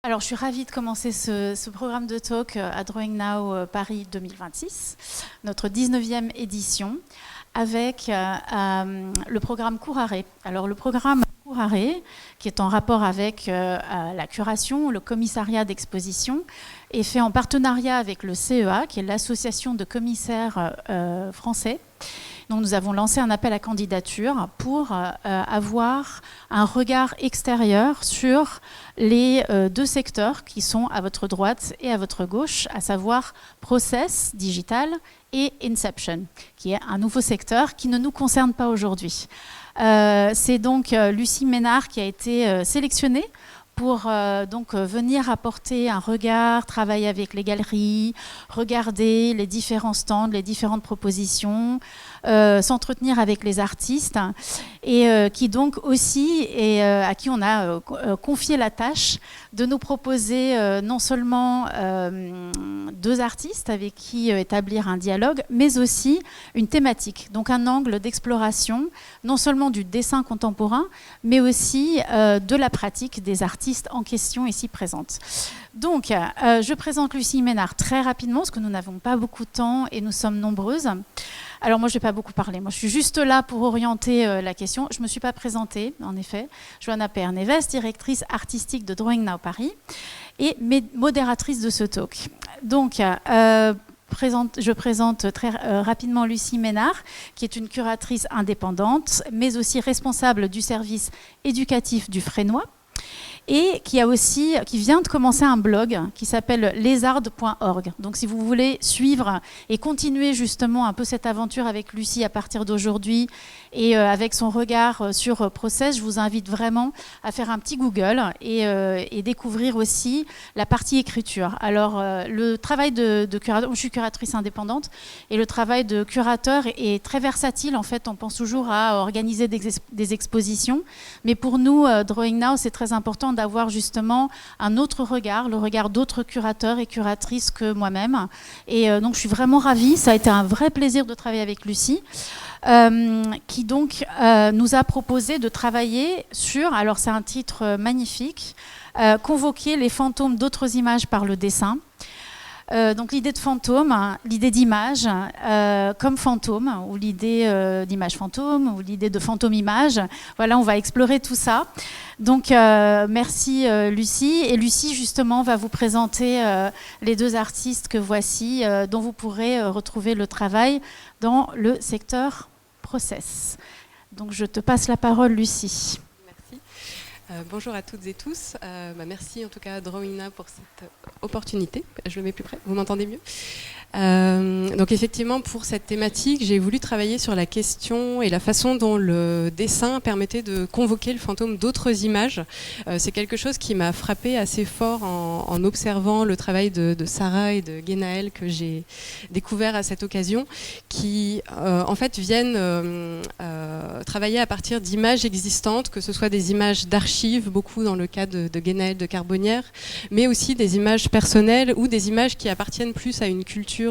Alors, je suis ravie de commencer ce programme de talk à Drawing Now Paris 2026, notre 19e édition, avec le programme Cours Arrêt. Alors, le programme Cours Arrêt, qui est en rapport avec la curation, le commissariat d'exposition, est fait en partenariat avec le CEA, qui est l'association de commissaires français. Donc, nous avons lancé un appel à candidature pour avoir un regard extérieur sur les deux secteurs qui sont à votre droite et à votre gauche, à savoir Process Digital et Inception, qui est un nouveau secteur qui ne nous concerne pas aujourd'hui. C'est donc Lucie Ménard qui a été sélectionnée pour venir apporter un regard, travailler avec les galeries, regarder les différents stands, les différentes propositions, s'entretenir avec les artistes et qui donc aussi à qui on a confié la tâche de nous proposer non seulement deux artistes avec qui établir un dialogue, mais aussi une thématique, donc un angle d'exploration, non seulement du dessin contemporain, mais aussi de la pratique des artistes en question ici présentes. Donc, je présente Lucie Ménard très rapidement, parce que nous n'avons pas beaucoup de temps et nous sommes nombreuses. Alors moi, je ne vais pas beaucoup parler. Moi, je suis juste là pour orienter la question. Je ne me suis pas présentée, en effet. Johanna Père-Neves, directrice artistique de Drawing Now Paris et modératrice de ce talk. Donc, je présente très rapidement Lucie Ménard, qui est une curatrice indépendante, mais aussi responsable du service éducatif du Fresnoy, et qui vient de commencer un blog qui s'appelle lesardes.org. Donc si vous voulez suivre et continuer justement un peu cette aventure avec Lucie à partir d'aujourd'hui et avec son regard sur Process, je vous invite vraiment à faire un petit Google et découvrir aussi la partie écriture. Alors le travail de curateur, je suis curatrice indépendante, et le travail de curateur est très versatile. En fait, on pense toujours à organiser des expositions, mais pour nous, Drawing Now, c'est très important d'avoir justement un autre regard, le regard d'autres curateurs et curatrices que moi-même. Et donc, je suis vraiment ravie. Ça a été un vrai plaisir de travailler avec Lucie, qui donc nous a proposé de travailler sur, alors c'est un titre magnifique, convoquer les fantômes d'autres images par le dessin. Donc l'idée de fantôme, l'idée d'image comme fantôme, ou l'idée d'image fantôme, ou l'idée de fantôme-image. Voilà, on va explorer tout ça. Donc merci Lucie. Et Lucie justement va vous présenter les deux artistes que voici, dont vous pourrez retrouver le travail dans le secteur Process. Donc je te passe la parole, Lucie. Bonjour à toutes et tous. Merci en tout cas à Drawing Now pour cette opportunité. Je le mets plus près, vous m'entendez mieux ? Donc effectivement, pour cette thématique, j'ai voulu travailler sur la question et la façon dont le dessin permettait de convoquer le fantôme d'autres images. C'est quelque chose qui m'a frappé assez fort en observant le travail de Sarah et de Genaël que j'ai découvert à cette occasion, qui en fait viennent travailler à partir d'images existantes, que ce soit des images d'archives, beaucoup dans le cas de Genaël de Carbonnière, mais aussi des images personnelles ou des images qui appartiennent plus à une culture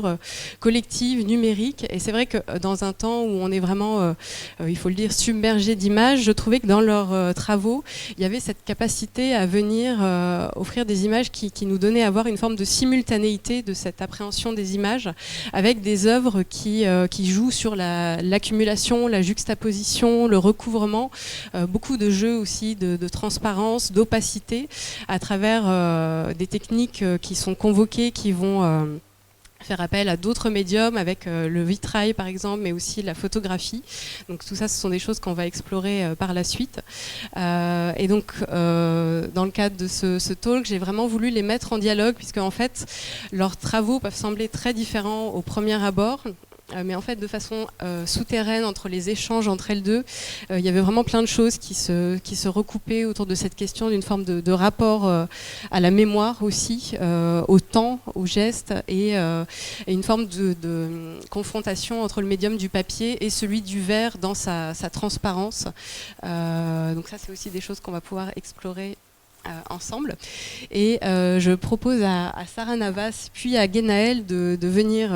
collective, numérique. Et c'est vrai que dans un temps où on est vraiment, il faut le dire, submergé d'images, je trouvais que dans leurs travaux, il y avait cette capacité à venir offrir des images qui nous donnaient à voir une forme de simultanéité de cette appréhension des images, avec des œuvres qui jouent sur l'accumulation, la juxtaposition, le recouvrement, beaucoup de jeux aussi de transparence, d'opacité, à travers des techniques qui sont convoquées, qui vont faire appel à d'autres médiums, avec le vitrail par exemple, mais aussi la photographie. Donc tout ça, ce sont des choses qu'on va explorer par la suite. Et donc, dans le cadre de ce talk, j'ai vraiment voulu les mettre en dialogue, puisque en fait, leurs travaux peuvent sembler très différents au premier abord. Mais en fait, de façon souterraine, entre les échanges entre elles deux, il y avait vraiment plein de choses qui se recoupaient autour de cette question d'une forme de rapport à la mémoire aussi, au temps, au geste, et une forme de confrontation entre le médium du papier et celui du verre dans sa transparence. Donc ça, c'est aussi des choses qu'on va pouvoir explorer ensemble. Et je propose à Sarah Navas puis à Genaël de venir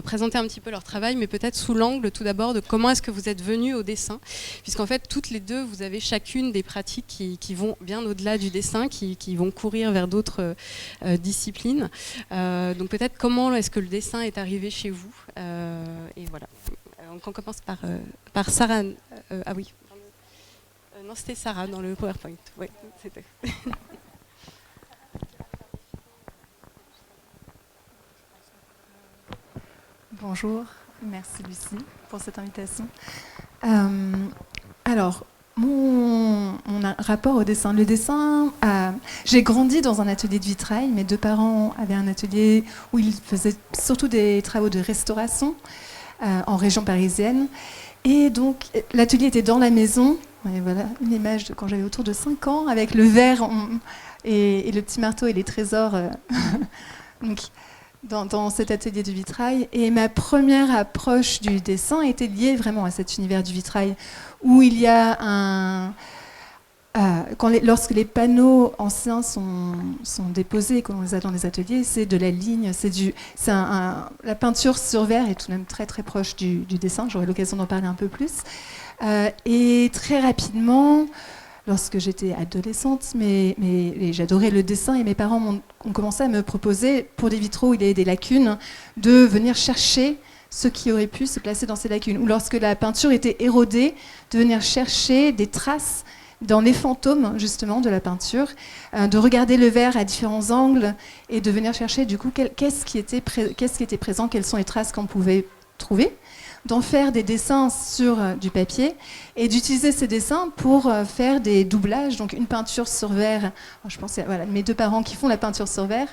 présenter un petit peu leur travail, mais peut-être sous l'angle tout d'abord de comment est-ce que vous êtes venus au dessin, puisqu'en fait toutes les deux vous avez chacune des pratiques qui vont bien au-delà du dessin, qui vont courir vers d'autres disciplines. Donc peut-être comment est-ce que le dessin est arrivé chez vous, et voilà. Donc on commence par Sarah. Ah oui. Non, c'était Sarah dans le PowerPoint. Oui, c'était. Bonjour, merci Lucie pour cette invitation. Alors, mon rapport au dessin. Le dessin, j'ai grandi dans un atelier de vitrail. Mes deux parents avaient un atelier où ils faisaient surtout des travaux de restauration en région parisienne. Et donc, l'atelier était dans la maison. Et voilà une image de quand j'avais autour de 5 ans, avec le verre et le petit marteau et les trésors. Donc, dans cet atelier du vitrail. Et ma première approche du dessin était liée vraiment à cet univers du vitrail, où il y a lorsque les panneaux anciens sont déposés et qu'on les a dans les ateliers, c'est de la ligne, la peinture sur verre est tout de même très très proche du dessin, j'aurai l'occasion d'en parler un peu plus. Et très rapidement, lorsque j'étais adolescente, mais j'adorais le dessin et mes parents ont commencé à me proposer, pour des vitraux où il y avait des lacunes, de venir chercher ce qui aurait pu se placer dans ces lacunes. Ou lorsque la peinture était érodée, de venir chercher des traces dans les fantômes justement de la peinture, de regarder le verre à différents angles et de venir chercher du coup qu'est-ce qui était présent, quelles sont les traces qu'on pouvait trouver, d'en faire des dessins sur du papier et d'utiliser ces dessins pour faire des doublages, donc une peinture sur verre. Je pense à mes deux parents qui font la peinture sur verre,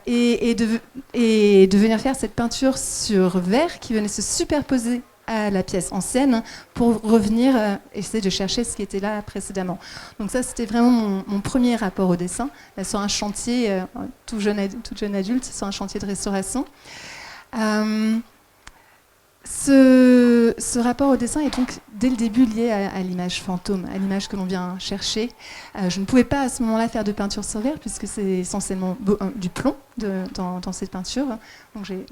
et de venir faire cette peinture sur verre qui venait se superposer à la pièce ancienne pour revenir essayer de chercher ce qui était là précédemment. Donc ça, c'était vraiment mon premier rapport au dessin, là, sur un chantier, toute jeune adulte, sur un chantier de restauration. Ce rapport au dessin est donc dès le début lié à l'image fantôme, à l'image que l'on vient chercher. Je ne pouvais pas à ce moment-là faire de peinture sur verre puisque c'est essentiellement du plomb dans cette peinture. Donc j'ai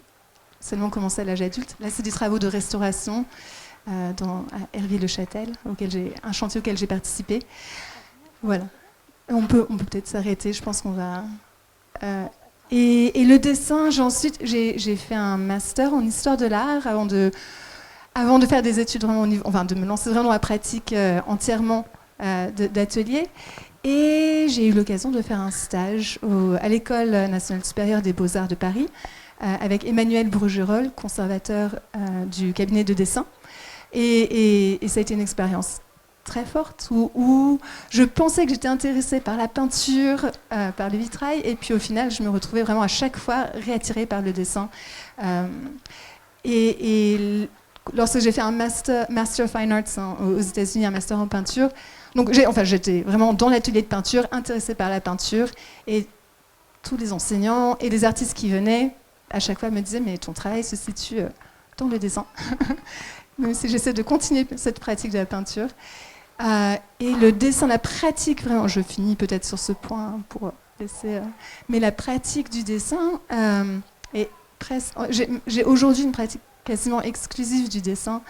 seulement commencé à l'âge adulte. Là, c'est des travaux de restauration à Herville-le-Châtel, un chantier auquel j'ai participé. Voilà. On peut peut-être s'arrêter, je pense qu'on va... Et le dessin, j'ai fait un master en histoire de l'art avant de faire des études vraiment de me lancer vraiment dans la pratique entièrement d'atelier. Et j'ai eu l'occasion de faire un stage à l'École nationale supérieure des beaux-arts de Paris avec Emmanuel Brugerolles, conservateur du cabinet de dessin. Et ça a été une expérience très forte où je pensais que j'étais intéressée par la peinture, par le vitrail, et puis au final je me retrouvais vraiment à chaque fois réattirée par le dessin. Et lorsque j'ai fait un Master of Fine Arts aux États-Unis, un master en peinture, donc j'étais vraiment dans l'atelier de peinture, intéressée par la peinture, et tous les enseignants et les artistes qui venaient à chaque fois me disaient mais ton travail se situe dans le dessin. Même si j'essaie de continuer cette pratique de la peinture. Et le dessin, la pratique, vraiment, je finis peut-être sur ce point pour laisser... mais la pratique du dessin est presque... J'ai aujourd'hui une pratique quasiment exclusive du dessin.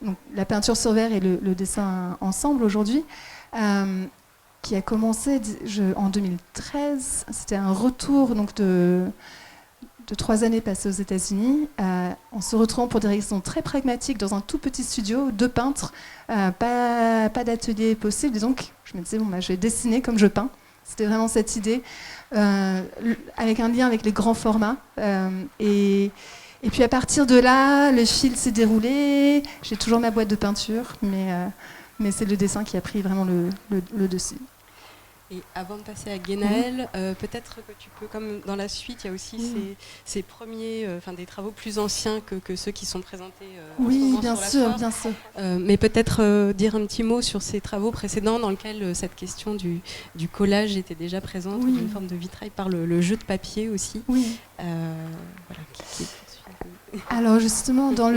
Donc, la peinture sur verre et le dessin ensemble aujourd'hui, qui a commencé en 2013. C'était un retour donc, de 3 années passées aux États-Unis, en se retrouvant pour des raisons très pragmatiques dans un tout petit studio, 2 peintres, pas d'atelier possible. Et donc, je me disais, je vais dessiner comme je peins. C'était vraiment cette idée, avec un lien avec les grands formats. Et puis à partir de là, le fil s'est déroulé. J'ai toujours ma boîte de peinture, mais c'est le dessin qui a pris vraiment le dessus. Et avant de passer à Guénaël, peut-être que tu peux, comme dans la suite, il y a aussi ces premiers, des travaux plus anciens que ceux qui sont présentés en ce moment bien sur sûr, la bien sûr. Mais peut-être dire un petit mot sur ces travaux précédents dans lesquels cette question du collage était déjà présente, d'une forme de vitrail par le jeu de papier aussi. Oui. Voilà, qui Alors justement, dans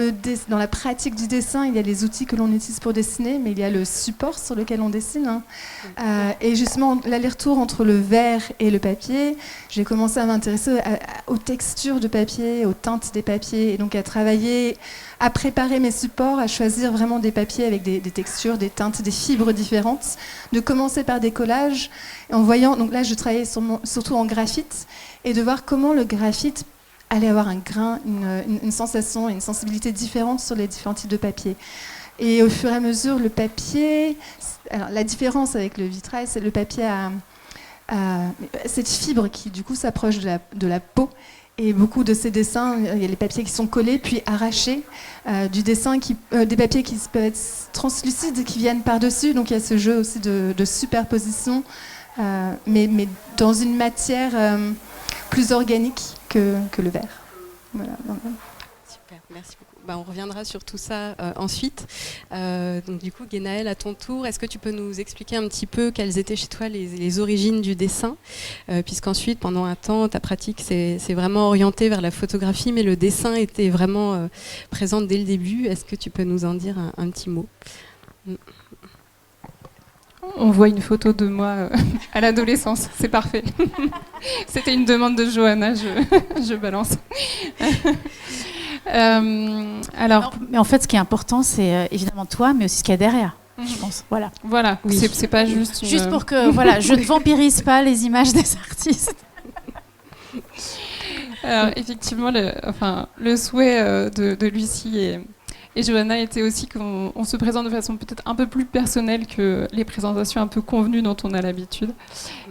la pratique du dessin, il y a les outils que l'on utilise pour dessiner, mais il y a le support sur lequel on dessine. Et justement, l'aller-retour entre le verre et le papier, j'ai commencé à m'intéresser aux textures de papier, aux teintes des papiers, et donc à travailler, à préparer mes supports, à choisir vraiment des papiers avec des textures, des teintes, des fibres différentes, de commencer par des collages, et en voyant, donc là je travaillais surtout en graphite, et de voir comment le graphite allait avoir un grain, une sensation, une sensibilité différente sur les différents types de papier. Et au fur et à mesure, le papier, alors la différence avec le vitrail, c'est le papier a cette fibre qui du coup s'approche de la peau. Et beaucoup de ces dessins, il y a les papiers qui sont collés puis arrachés, du dessin des papiers qui peuvent être translucides, qui viennent par-dessus. Donc il y a ce jeu aussi de superposition, mais dans une matière plus organique que le verre. Voilà. Super, merci beaucoup. On reviendra sur tout ça ensuite. Donc du coup, Guénaëlle, à ton tour, est-ce que tu peux nous expliquer un petit peu quelles étaient chez toi les origines du dessin, puisqu'ensuite, pendant un temps, ta pratique s'est vraiment orientée vers la photographie, mais le dessin était vraiment présent dès le début. Est-ce que tu peux nous en dire un petit mot ? On voit une photo de moi à l'adolescence, c'est parfait. C'était une demande de Johanna, je balance. Alors, mais en fait, ce qui est important, c'est évidemment toi, mais aussi ce qu'il y a derrière, je pense. Voilà. Voilà, oui. C'est pas juste... Juste pour que je ne vampirise pas les images des artistes. Alors, effectivement, le souhait de Lucie et Johanna était aussi qu'on se présente de façon peut-être un peu plus personnelle que les présentations un peu convenues dont on a l'habitude.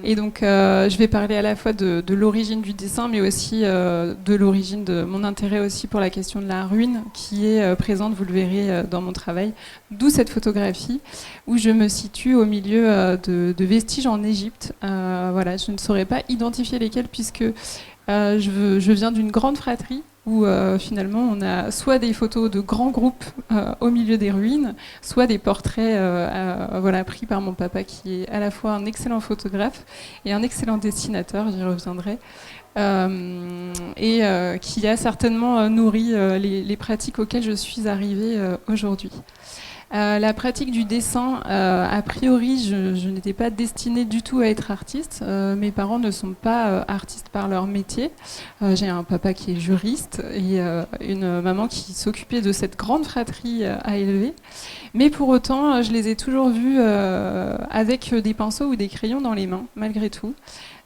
Et donc, je vais parler à la fois de l'origine du dessin, mais aussi de l'origine de mon intérêt aussi pour la question de la ruine, qui est présente, vous le verrez, dans mon travail. D'où cette photographie, où je me situe au milieu de vestiges en Égypte. Voilà, je ne saurais pas identifier lesquels, puisque je viens d'une grande fratrie, où finalement on a soit des photos de grands groupes au milieu des ruines, soit des portraits pris par mon papa, qui est à la fois un excellent photographe et un excellent dessinateur, j'y reviendrai, et qui a certainement nourri les pratiques auxquelles je suis arrivée aujourd'hui. La pratique du dessin, a priori, je n'étais pas destinée du tout à être artiste. Mes parents ne sont pas artistes par leur métier. J'ai un papa qui est juriste et une maman qui s'occupait de cette grande fratrie à élever. Mais pour autant, je les ai toujours vus avec des pinceaux ou des crayons dans les mains, malgré tout.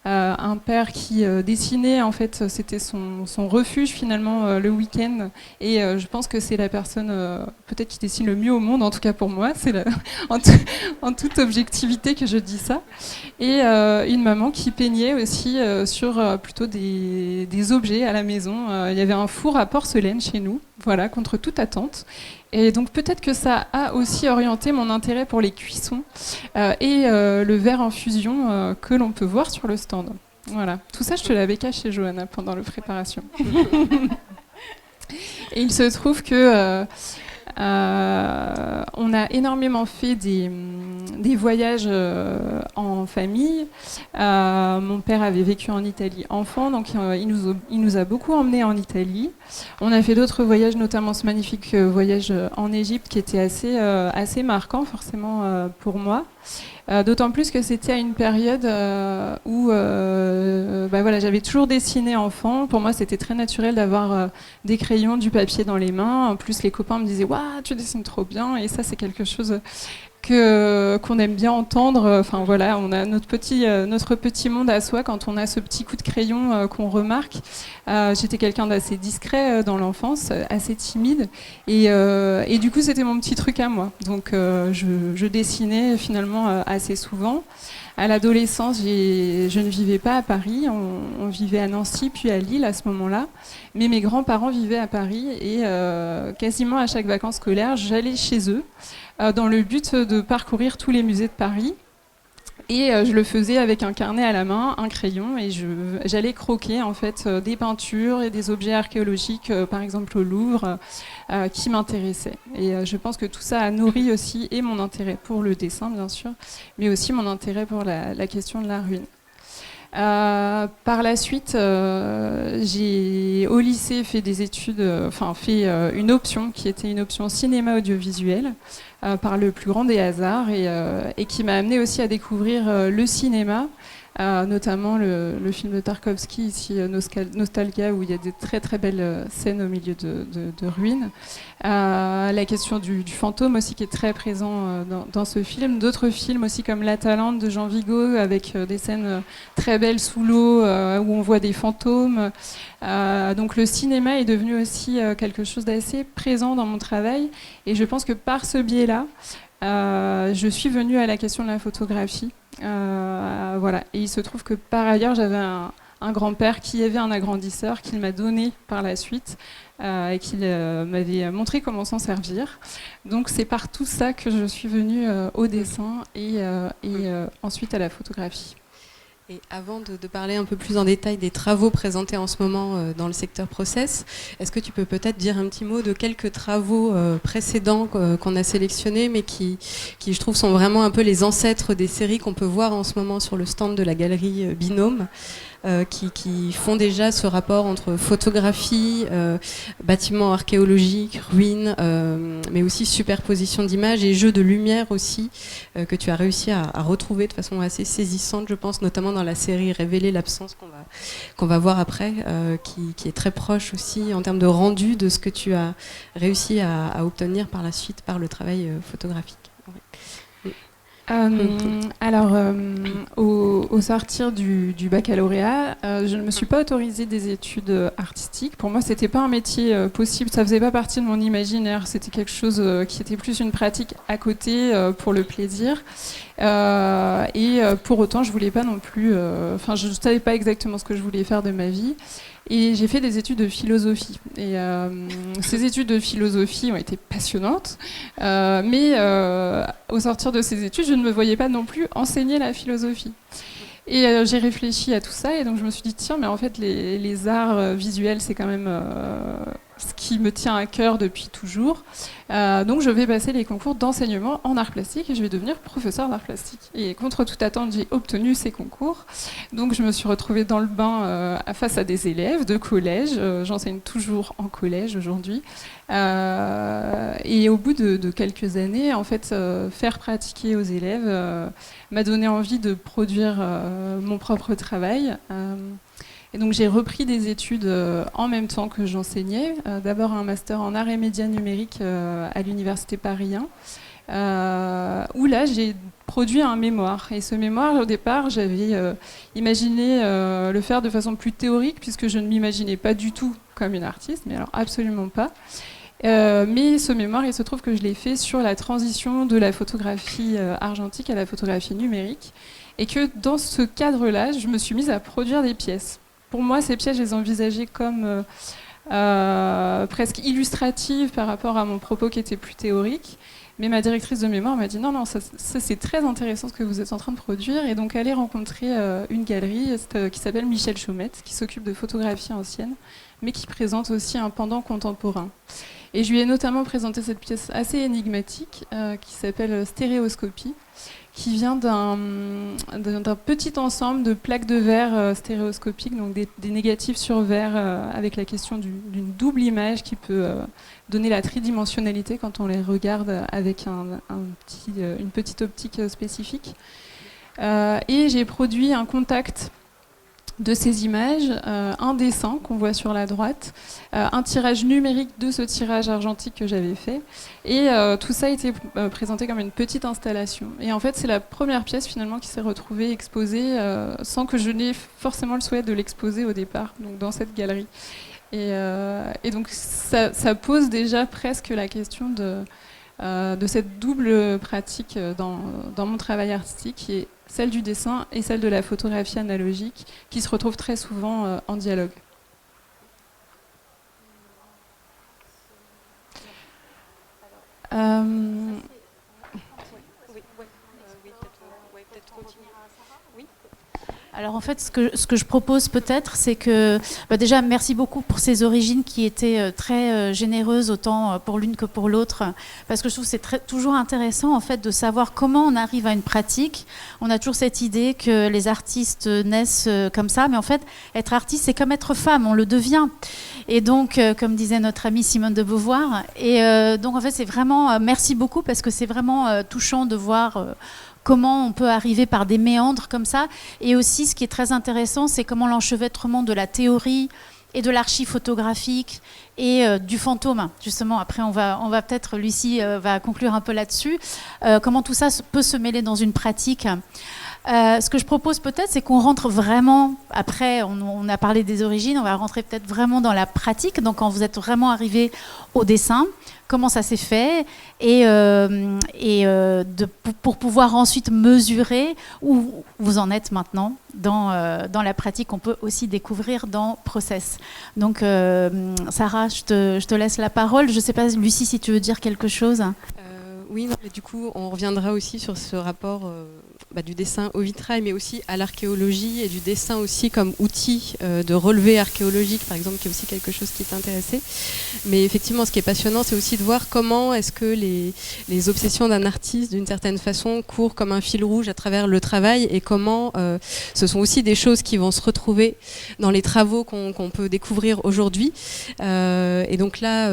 Un père qui dessinait, en fait, c'était son refuge finalement le week-end, et je pense que c'est la personne peut-être qui dessine le mieux au monde, en tout cas pour moi, c'est en toute objectivité que je dis ça, et une maman qui peignait aussi sur plutôt des objets à la maison. Il y avait un four à porcelaine chez nous, voilà, contre toute attente. Et donc peut-être que ça a aussi orienté mon intérêt pour les cuissons et le verre en fusion que l'on peut voir sur le stand. Voilà, tout ça je te l'avais caché, Johanna, pendant la préparation. Et il se trouve que on a énormément fait des voyages en famille. Mon père avait vécu en Italie enfant, donc il nous a beaucoup emmenés en Italie. On a fait d'autres voyages, notamment ce magnifique voyage en Égypte qui était assez marquant forcément pour moi. D'autant plus que c'était à une période où j'avais toujours dessiné enfant. Pour moi, c'était très naturel d'avoir des crayons, du papier dans les mains. En plus, les copains me disaient « Waouh, tu dessines trop bien !» Et ça, c'est quelque chose qu'on aime bien entendre. Enfin voilà, on a notre petit monde à soi quand on a ce petit coup de crayon qu'on remarque. J'étais quelqu'un d'assez discret dans l'enfance, assez timide, et du coup c'était mon petit truc à moi. Donc je dessinais finalement assez souvent. À l'adolescence, je ne vivais pas à Paris, on vivait à Nancy puis à Lille à ce moment-là, mais mes grands-parents vivaient à Paris et quasiment à chaque vacances scolaires, j'allais chez eux dans le but de parcourir tous les musées de Paris. Et je le faisais avec un carnet à la main, un crayon, et j'allais croquer en fait des peintures et des objets archéologiques, par exemple au Louvre, qui m'intéressaient. Et je pense que tout ça a nourri aussi et mon intérêt pour le dessin, bien sûr, mais aussi mon intérêt pour la question de la ruine. Par la suite, j'ai au lycée fait des études, fait une option qui était une option cinéma audiovisuel par le plus grand des hasards et qui m'a amené aussi à découvrir le cinéma. Notamment le film de Tarkovsky, ici Nostalgia, où il y a des très très belles scènes au milieu de ruines. La question du fantôme aussi qui est très présent dans ce film. D'autres films aussi comme L'Atalante de Jean Vigo avec des scènes très belles sous l'eau où on voit des fantômes. Donc le cinéma est devenu aussi quelque chose d'assez présent dans mon travail et je pense que par ce biais-là, je suis venue à la question de la photographie. Voilà. Et il se trouve que par ailleurs, j'avais un grand-père qui avait un agrandisseur qu'il m'a donné par la suite et qu'il m'avait montré comment s'en servir. Donc c'est par tout ça que je suis venue au dessin et ensuite à la photographie. Et avant de parler un peu plus en détail des travaux présentés en ce moment dans le secteur process, est-ce que tu peux peut-être dire un petit mot de quelques travaux précédents qu'on a sélectionnés, mais qui, je trouve, sont vraiment un peu les ancêtres des séries qu'on peut voir en ce moment sur le stand de la galerie Binôme, qui font déjà ce rapport entre photographie, bâtiments archéologiques, ruines, mais aussi superposition d'images et jeux de lumière aussi, que tu as réussi à retrouver de façon assez saisissante, je pense, notamment dans la série Révéler l'absence qu'on va voir après, qui est très proche aussi en termes de rendu de ce que tu as réussi à obtenir par la suite par le travail photographique. Alors, au sortir du baccalauréat, je ne me suis pas autorisée des études artistiques. Pour moi, c'était pas un métier possible. Ça faisait pas partie de mon imaginaire. C'était quelque chose qui était plus une pratique à côté pour le plaisir. Pour autant, je voulais pas non plus. Je ne savais pas exactement ce que je voulais faire de ma vie. Et j'ai fait des études de philosophie. Et ces études de philosophie ont été passionnantes. Mais au sortir de ces études, je ne me voyais pas non plus enseigner la philosophie. Et j'ai réfléchi à tout ça. Et donc je me suis dit, tiens, mais en fait, les arts visuels, c'est quand même ce qui me tient à cœur depuis toujours. Donc je vais passer les concours d'enseignement en art plastique et je vais devenir professeur d'art plastique. Et contre toute attente, j'ai obtenu ces concours. Donc je me suis retrouvée dans le bain face à des élèves de collège. J'enseigne toujours en collège aujourd'hui. Et au bout de quelques années, en fait, faire pratiquer aux élèves m'a donné envie de produire mon propre travail. Et donc j'ai repris des études en même temps que j'enseignais. D'abord un master en art et médias numériques à l'université Paris 1, où là j'ai produit un mémoire. Et ce mémoire, au départ, j'avais imaginé le faire de façon plus théorique, puisque je ne m'imaginais pas du tout comme une artiste, mais alors absolument pas. Mais ce mémoire, il se trouve que je l'ai fait sur la transition de la photographie argentique à la photographie numérique. Et que dans ce cadre-là, je me suis mise à produire des pièces. Pour moi, ces pièces, je les envisageais comme presque illustratives par rapport à mon propos qui était plus théorique. Mais ma directrice de mémoire m'a dit non, ça c'est très intéressant ce que vous êtes en train de produire. Et donc, allez rencontrer une galerie qui s'appelle Michel Chaumette, qui s'occupe de photographie ancienne, mais qui présente aussi un pendant contemporain. Et je lui ai notamment présenté cette pièce assez énigmatique qui s'appelle Stéréoscopie, qui vient d'un petit ensemble de plaques de verre stéréoscopiques, donc des négatifs sur verre avec la question d'une double image qui peut donner la tridimensionnalité quand on les regarde avec une petite optique spécifique. Et j'ai produit un contact de ces images, un dessin qu'on voit sur la droite, un tirage numérique de ce tirage argentique que j'avais fait, et tout ça a été présenté comme une petite installation. Et en fait, c'est la première pièce finalement qui s'est retrouvée exposée sans que je n'ai forcément le souhait de l'exposer au départ, donc dans cette galerie. Et donc ça pose déjà presque la question de cette double pratique dans mon travail artistique, qui est celle du dessin et celle de la photographie analogique, qui se retrouvent très souvent en dialogue. Alors en fait, ce que je propose peut-être, c'est que déjà merci beaucoup pour ces origines qui étaient très généreuses autant pour l'une que pour l'autre, parce que je trouve que c'est toujours intéressant en fait de savoir comment on arrive à une pratique. On a toujours cette idée que les artistes naissent comme ça, mais en fait être artiste c'est comme être femme, on le devient. Et donc comme disait notre amie Simone de Beauvoir, et donc en fait c'est vraiment merci beaucoup parce que c'est vraiment touchant de voir comment on peut arriver par des méandres comme ça. Et aussi, ce qui est très intéressant, c'est comment l'enchevêtrement de la théorie et de l'archive photographique et du fantôme, justement, après on va peut-être, Lucie va conclure un peu là-dessus, comment tout ça peut se mêler dans une pratique. Ce que je propose peut-être, c'est qu'on rentre vraiment, après on a parlé des origines, on va rentrer peut-être vraiment dans la pratique, donc quand vous êtes vraiment arrivé au dessin, comment ça s'est fait, pour pouvoir ensuite mesurer où vous en êtes maintenant dans la pratique qu'on peut aussi découvrir dans Process. Donc Sarah, je te laisse la parole. Je ne sais pas, Lucie, si tu veux dire quelque chose. Oui, non, mais du coup, on reviendra aussi sur ce rapport du dessin au vitrail, mais aussi à l'archéologie et du dessin aussi comme outil de relevé archéologique, par exemple, qui est aussi quelque chose qui t'intéressait. Mais effectivement, ce qui est passionnant, c'est aussi de voir comment est-ce que les obsessions d'un artiste, d'une certaine façon, courent comme un fil rouge à travers le travail et comment ce sont aussi des choses qui vont se retrouver dans les travaux qu'on peut découvrir aujourd'hui. Et donc là,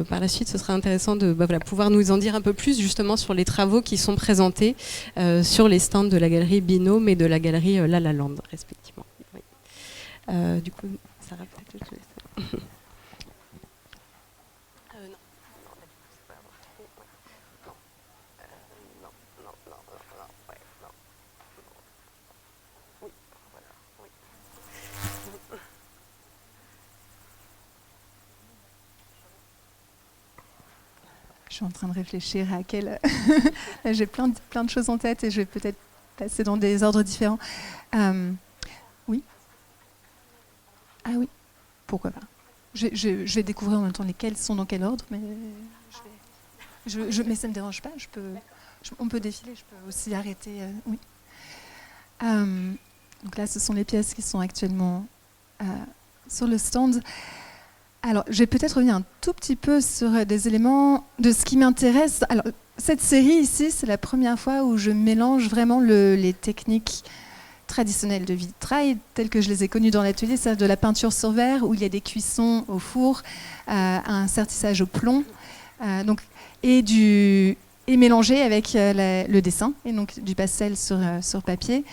par la suite, ce sera intéressant de pouvoir nous en dire un peu plus justement sur les travaux qui sont présentés sur les stands de la galerie Binôme et de la galerie La La Land, respectivement. Oui. Du coup, Sarah, peut-être je te laisse. Je suis en train de réfléchir à quel... J'ai plein de choses en tête et je vais peut-être passer dans des ordres différents. Oui. Ah oui, pourquoi pas. Je vais découvrir en même temps lesquels sont dans quel ordre, mais mais ça ne me dérange pas. On peut défiler, je peux aussi arrêter. Oui. Donc là, ce sont les pièces qui sont actuellement sur le stand. Alors, je vais peut-être revenir un tout petit peu sur des éléments de ce qui m'intéresse. Alors, cette série ici, c'est la première fois où je mélange vraiment les techniques traditionnelles de vitrail, telles que je les ai connues dans l'atelier, c'est-à-dire de la peinture sur verre, où il y a des cuissons au four, un sertissage au plomb, et mélangé avec le dessin, et donc du pastel sur papier.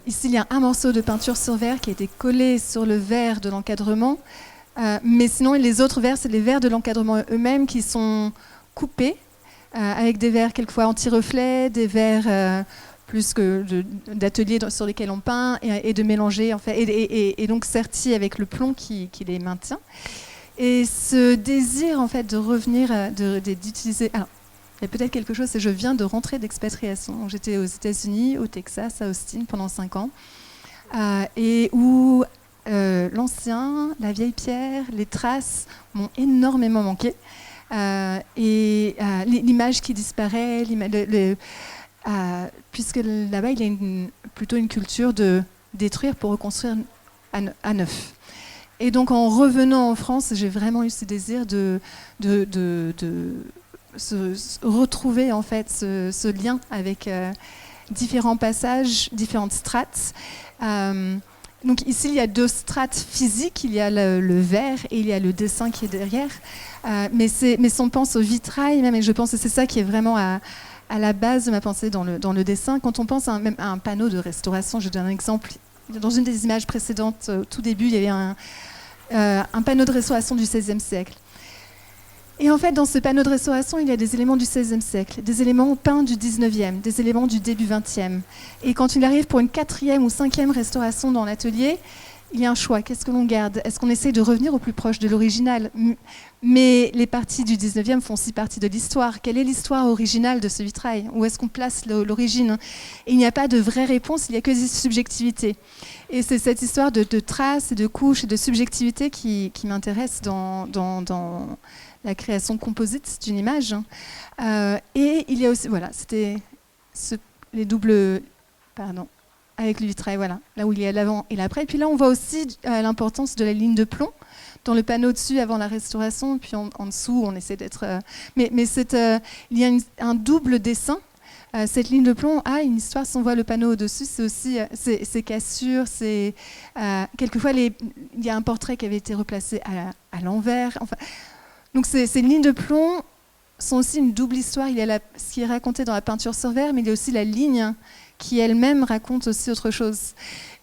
Ici, il y a un morceau de peinture sur verre qui a été collé sur le verre de l'encadrement. Mais sinon, les autres verres, c'est les verres de l'encadrement eux-mêmes qui sont coupés avec des verres quelquefois anti-reflet, des verres plus que d'ateliers sur lesquels on peint et de mélanger, en fait, et donc sertis avec le plomb qui les maintient. Et ce désir, en fait, de revenir, d'utiliser... Alors, il y a peut-être quelque chose, c'est que je viens de rentrer d'expatriation. J'étais aux États-Unis, au Texas, à Austin, pendant 5 ans, et où l'ancien, la vieille pierre, les traces m'ont énormément manqué. L'image qui disparaît, puisque là-bas, il y a plutôt une culture de détruire pour reconstruire à neuf. Et donc, en revenant en France, j'ai vraiment eu ce désir de retrouver en fait ce lien avec différents passages, différentes strates. Donc ici, il y a 2 strates physiques. Il y a le verre et il y a le dessin qui est derrière. Mais si on pense au vitrail, même, et je pense que c'est ça qui est vraiment à la base de ma pensée dans le dessin. Quand on pense même à un panneau de restauration, je donne un exemple. Dans une des images précédentes, au tout début, il y avait un panneau de restauration du XVIe siècle. Et en fait, dans ce panneau de restauration, il y a des éléments du XVIe siècle, des éléments peints du XIXe, des éléments du début XXe. Et quand il arrive pour une 4e ou 5e restauration dans l'atelier, il y a un choix. Qu'est-ce que l'on garde? Est-ce qu'on essaie de revenir au plus proche de l'original? Mais les parties du XIXe font aussi partie de l'histoire. Quelle est l'histoire originale de ce vitrail? Où est-ce qu'on place l'origine? Et il n'y a pas de vraie réponse, il n'y a que des subjectivités. Et c'est cette histoire de traces, de couches et de subjectivité qui m'intéresse dans la création composite d'une image. Et il y a aussi, voilà, c'était les doubles pardon, avec le vitrail, voilà, là où il y a l'avant et l'après. Et puis là, on voit aussi l'importance de la ligne de plomb dans le panneau dessus avant la restauration, puis en dessous, on essaie d'être... mais il y a un double dessin. Cette ligne de plomb a une histoire. Si on voit le panneau au-dessus, c'est aussi ces cassures. Quelquefois, il y a un portrait qui avait été replacé à l'envers. Enfin, donc ces lignes de plomb sont aussi une double histoire. Il y a ce qui est raconté dans la peinture sur verre, mais il y a aussi la ligne qui elle-même raconte aussi autre chose.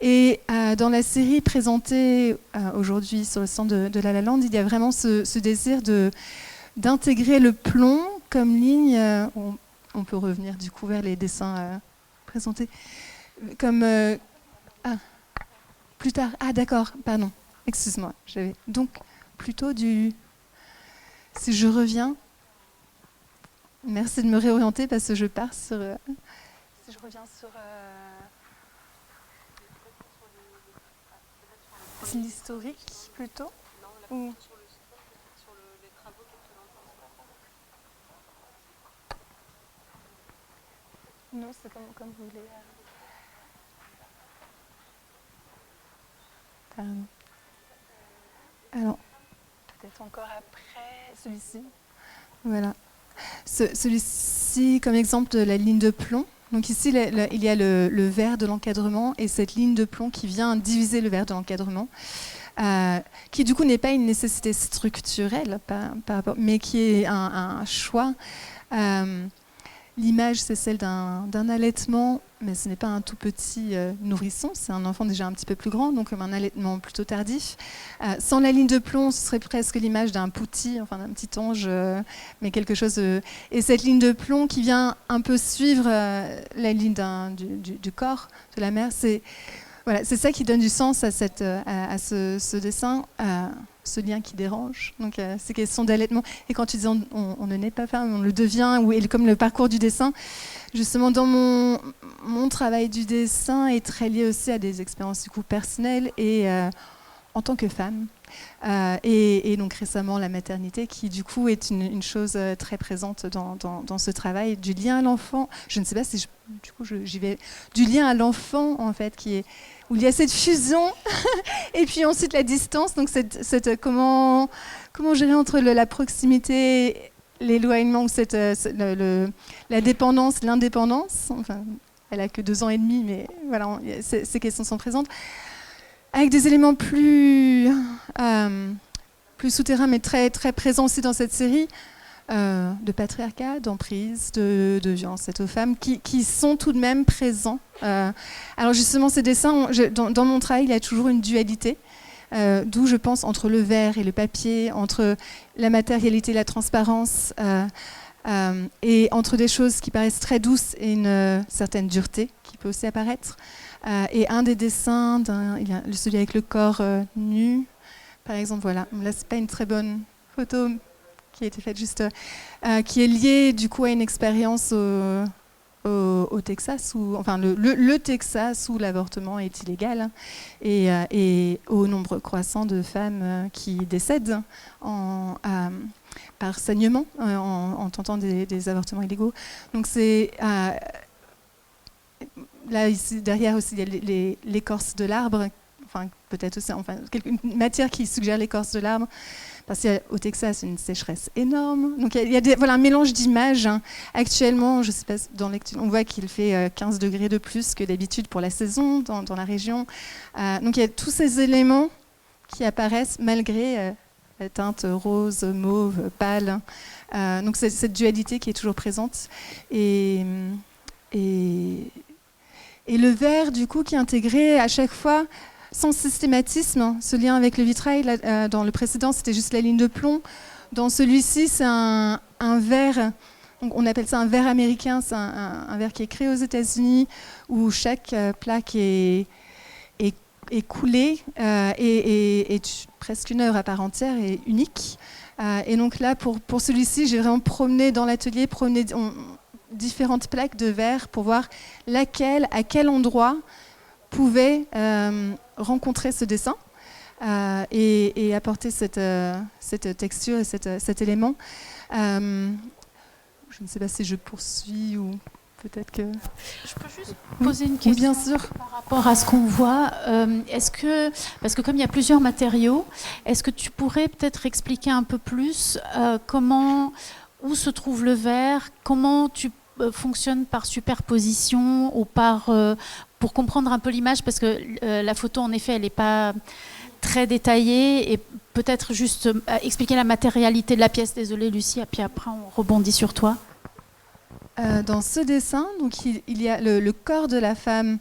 Et dans la série présentée aujourd'hui sur le stand de La La Land, il y a vraiment ce désir d'intégrer le plomb comme ligne. On peut revenir du coup vers les dessins présentés. Comme plus tard. Ah d'accord, pardon. Excuse-moi. J'avais donc plutôt si je reviens. Merci de me réorienter parce que je pars sur. Si je reviens sur. L'historique plutôt. Non, sur les travaux qui présentent. Non, c'est comme vous voulez. Pardon. Alors, peut-être encore après celui-ci. Voilà. Celui-ci, comme exemple de la ligne de plomb. Donc ici, il y a le verre de l'encadrement et cette ligne de plomb qui vient diviser le verre de l'encadrement, qui du coup n'est pas une nécessité structurelle, mais qui est un choix. L'image, c'est celle d'un allaitement, mais ce n'est pas un tout petit nourrisson, c'est un enfant déjà un petit peu plus grand, donc comme un allaitement plutôt tardif. Sans la ligne de plomb, ce serait presque l'image d'un pouti, enfin d'un petit ange, mais quelque chose... Et cette ligne de plomb qui vient un peu suivre la ligne du corps de la mère, c'est ça qui donne du sens à ce dessin, ce lien qui dérange. Donc ces questions d'allaitement. Et quand tu dis on ne naît pas femme, on le devient, comme le parcours du dessin, justement dans mon travail du dessin est très lié aussi à des expériences du coup personnelles et en tant que femme. Et donc récemment la maternité qui du coup est une chose très présente dans ce travail du lien à l'enfant. Je ne sais pas si j'y vais, du lien à l'enfant en fait où il y a cette fusion et puis ensuite la distance, donc comment gérer entre la proximité, l'éloignement, la dépendance, l'indépendance. Enfin, elle a que 2 ans et demi, mais voilà, ces questions sont présentes. Avec des éléments plus souterrains, mais très, très présents aussi dans cette série, de patriarcat, d'emprise, de violence faite aux femmes, qui sont tout de même présents. Alors justement, ces dessins, dans mon travail, il y a toujours une dualité, d'où je pense entre le verre et le papier, entre la matérialité et la transparence, et entre des choses qui paraissent très douces et une certaine dureté qui peut aussi apparaître. Et un des dessins, il y a celui avec le corps nu, par exemple, voilà. Là, c'est pas une très bonne photo qui a été faite juste, qui est liée du coup à une expérience au Texas, le Texas où l'avortement est illégal, hein, et au nombre croissant de femmes qui décèdent par saignement en tentant des avortements illégaux. Donc c'est là, ici, derrière aussi, il y a l'écorce de l'arbre, enfin, peut-être aussi, une matière qui suggère l'écorce de l'arbre, parce qu'au Texas, une sécheresse énorme. Donc, il y a un mélange d'images. Hein. Actuellement, je sais pas, on voit qu'il fait 15 degrés de plus que d'habitude pour la saison dans la région. Donc, il y a tous ces éléments qui apparaissent malgré la teinte rose, mauve, pâle. Donc, c'est cette dualité qui est toujours présente. Et le verre, du coup, qui est intégré à chaque fois, sans systématisme, ce lien avec le vitrail. Dans le précédent, c'était juste la ligne de plomb. Dans celui-ci, c'est un verre, on appelle ça un verre américain, c'est un verre qui est créé aux États-Unis, où chaque plaque est coulée et est presque une œuvre à part entière et unique. Et donc là, pour celui-ci, j'ai vraiment promené dans l'atelier, différentes plaques de verre pour voir laquelle, à quel endroit pouvait rencontrer ce dessin et apporter cette texture et cet élément. Je ne sais pas si je poursuis ou... peut-être que... Je peux juste poser une question bien sûr. par rapport à ce qu'on voit. Parce que comme il y a plusieurs matériaux, est-ce que tu pourrais peut-être expliquer un peu plus où se trouve le verre, comment tu fonctionnes par superposition ou pour comprendre un peu l'image, parce que la photo, en effet, elle n'est pas très détaillée, et peut-être juste expliquer la matérialité de la pièce. Désolée, Lucie, et puis après, on rebondit sur toi. Dans ce dessin, donc, il y a le corps de la femme,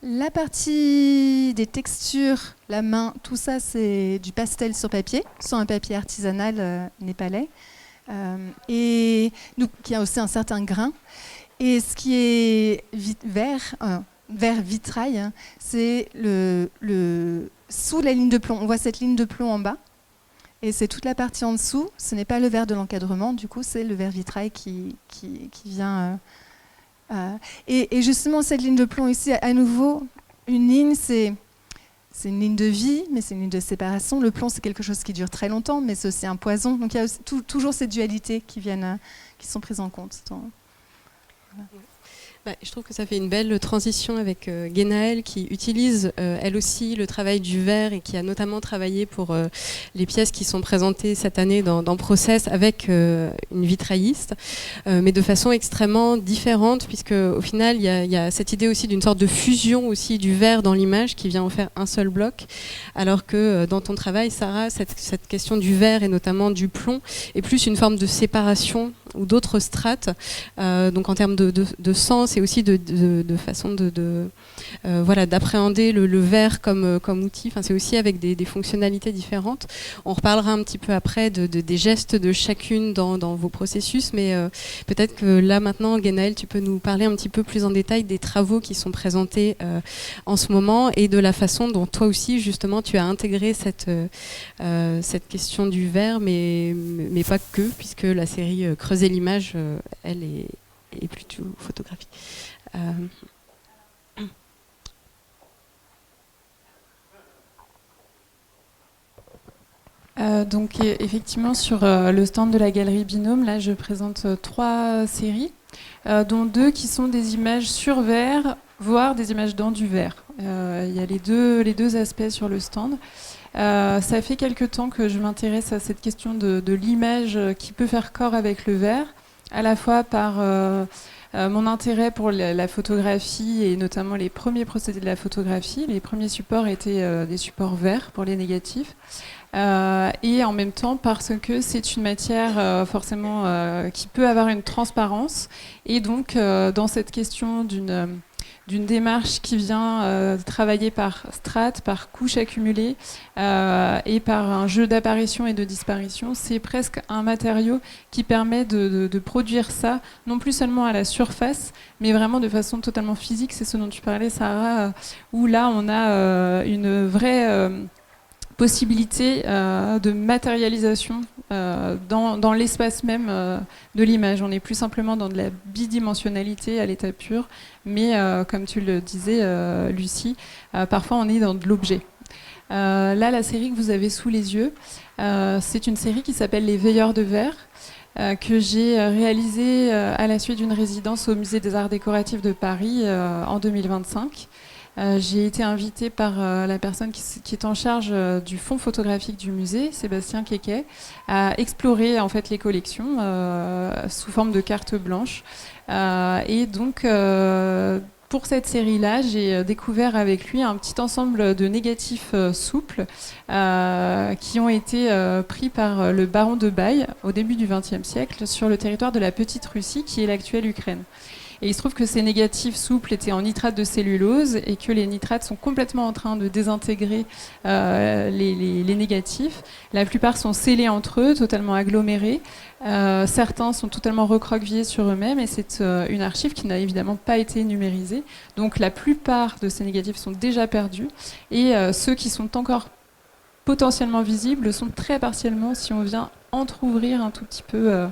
la partie des textures, la main, tout ça c'est du pastel sur papier, sur un papier artisanal népalais, et donc il y a aussi un certain grain. Et ce qui est vert vitrail, hein, c'est sous la ligne de plomb. On voit cette ligne de plomb en bas. Et c'est toute la partie en dessous, ce n'est pas le verre de l'encadrement, du coup c'est le verre vitrail qui vient... Et justement cette ligne de plomb ici, à nouveau, une ligne, c'est une ligne de vie, mais c'est une ligne de séparation. Le plomb c'est quelque chose qui dure très longtemps, mais c'est aussi un poison. Donc il y a aussi, toujours ces dualités qui sont prises en compte. Voilà. Je trouve que ça fait une belle transition avec Guénaëlle qui utilise elle aussi le travail du verre et qui a notamment travaillé pour les pièces qui sont présentées cette année dans Process avec une vitrailliste, mais de façon extrêmement différente, puisque au final il y a cette idée aussi d'une sorte de fusion aussi du verre dans l'image qui vient en faire un seul bloc, alors que dans ton travail, Sarah, cette question du verre et notamment du plomb est plus une forme de séparation ou d'autres strates, donc en termes de sens et aussi de façon d'appréhender le verre comme outil. Enfin, c'est aussi avec des fonctionnalités différentes. On reparlera un petit peu après des gestes de chacune dans vos processus, mais peut-être que là maintenant, Guénaëlle, tu peux nous parler un petit peu plus en détail des travaux qui sont présentés en ce moment et de la façon dont toi aussi justement tu as intégré cette question du verre, mais pas que, puisque la série Creuser l'image, elle est plutôt photographique. Donc effectivement sur le stand de la galerie Binôme, là je présente 3 séries, dont 2 qui sont des images sur verre, voire des images dans du verre. Il y a les deux aspects sur le stand. Ça fait quelque temps que je m'intéresse à cette question de l'image qui peut faire corps avec le verre, à la fois par mon intérêt pour la photographie et notamment les premiers procédés de la photographie. Les premiers supports étaient des supports verts pour les négatifs. Et en même temps parce que c'est une matière forcément qui peut avoir une transparence. Et donc dans cette question d'une démarche qui vient travailler par strates, par couches accumulées et par un jeu d'apparition et de disparition, c'est presque un matériau qui permet de produire ça, non plus seulement à la surface, mais vraiment de façon totalement physique. C'est ce dont tu parlais, Sarah, où là on a une vraie possibilité de matérialisation dans l'espace même de l'image. On n'est plus simplement dans de la bidimensionnalité à l'état pur, mais comme tu le disais, Lucie, parfois on est dans de l'objet. Là, la série que vous avez sous les yeux, c'est une série qui s'appelle Les Veilleurs de verre, que j'ai réalisée à la suite d'une résidence au Musée des Arts Décoratifs de Paris en 2025. J'ai été invitée par la personne qui est en charge du fonds photographique du musée, Sébastien Quéquet, à explorer en fait les collections sous forme de carte blanche. Et donc pour cette série-là, j'ai découvert avec lui un petit ensemble de négatifs souples qui ont été pris par le baron de Baï au début du XXe siècle sur le territoire de la Petite Russie, qui est l'actuelle Ukraine. Et il se trouve que ces négatifs souples étaient en nitrate de cellulose et que les nitrates sont complètement en train de désintégrer les négatifs. La plupart sont scellés entre eux, totalement agglomérés. Certains sont totalement recroquevillés sur eux-mêmes et c'est une archive qui n'a évidemment pas été numérisée. Donc la plupart de ces négatifs sont déjà perdus et ceux qui sont encore potentiellement visibles sont très partiellement si on vient entrouvrir un tout petit peu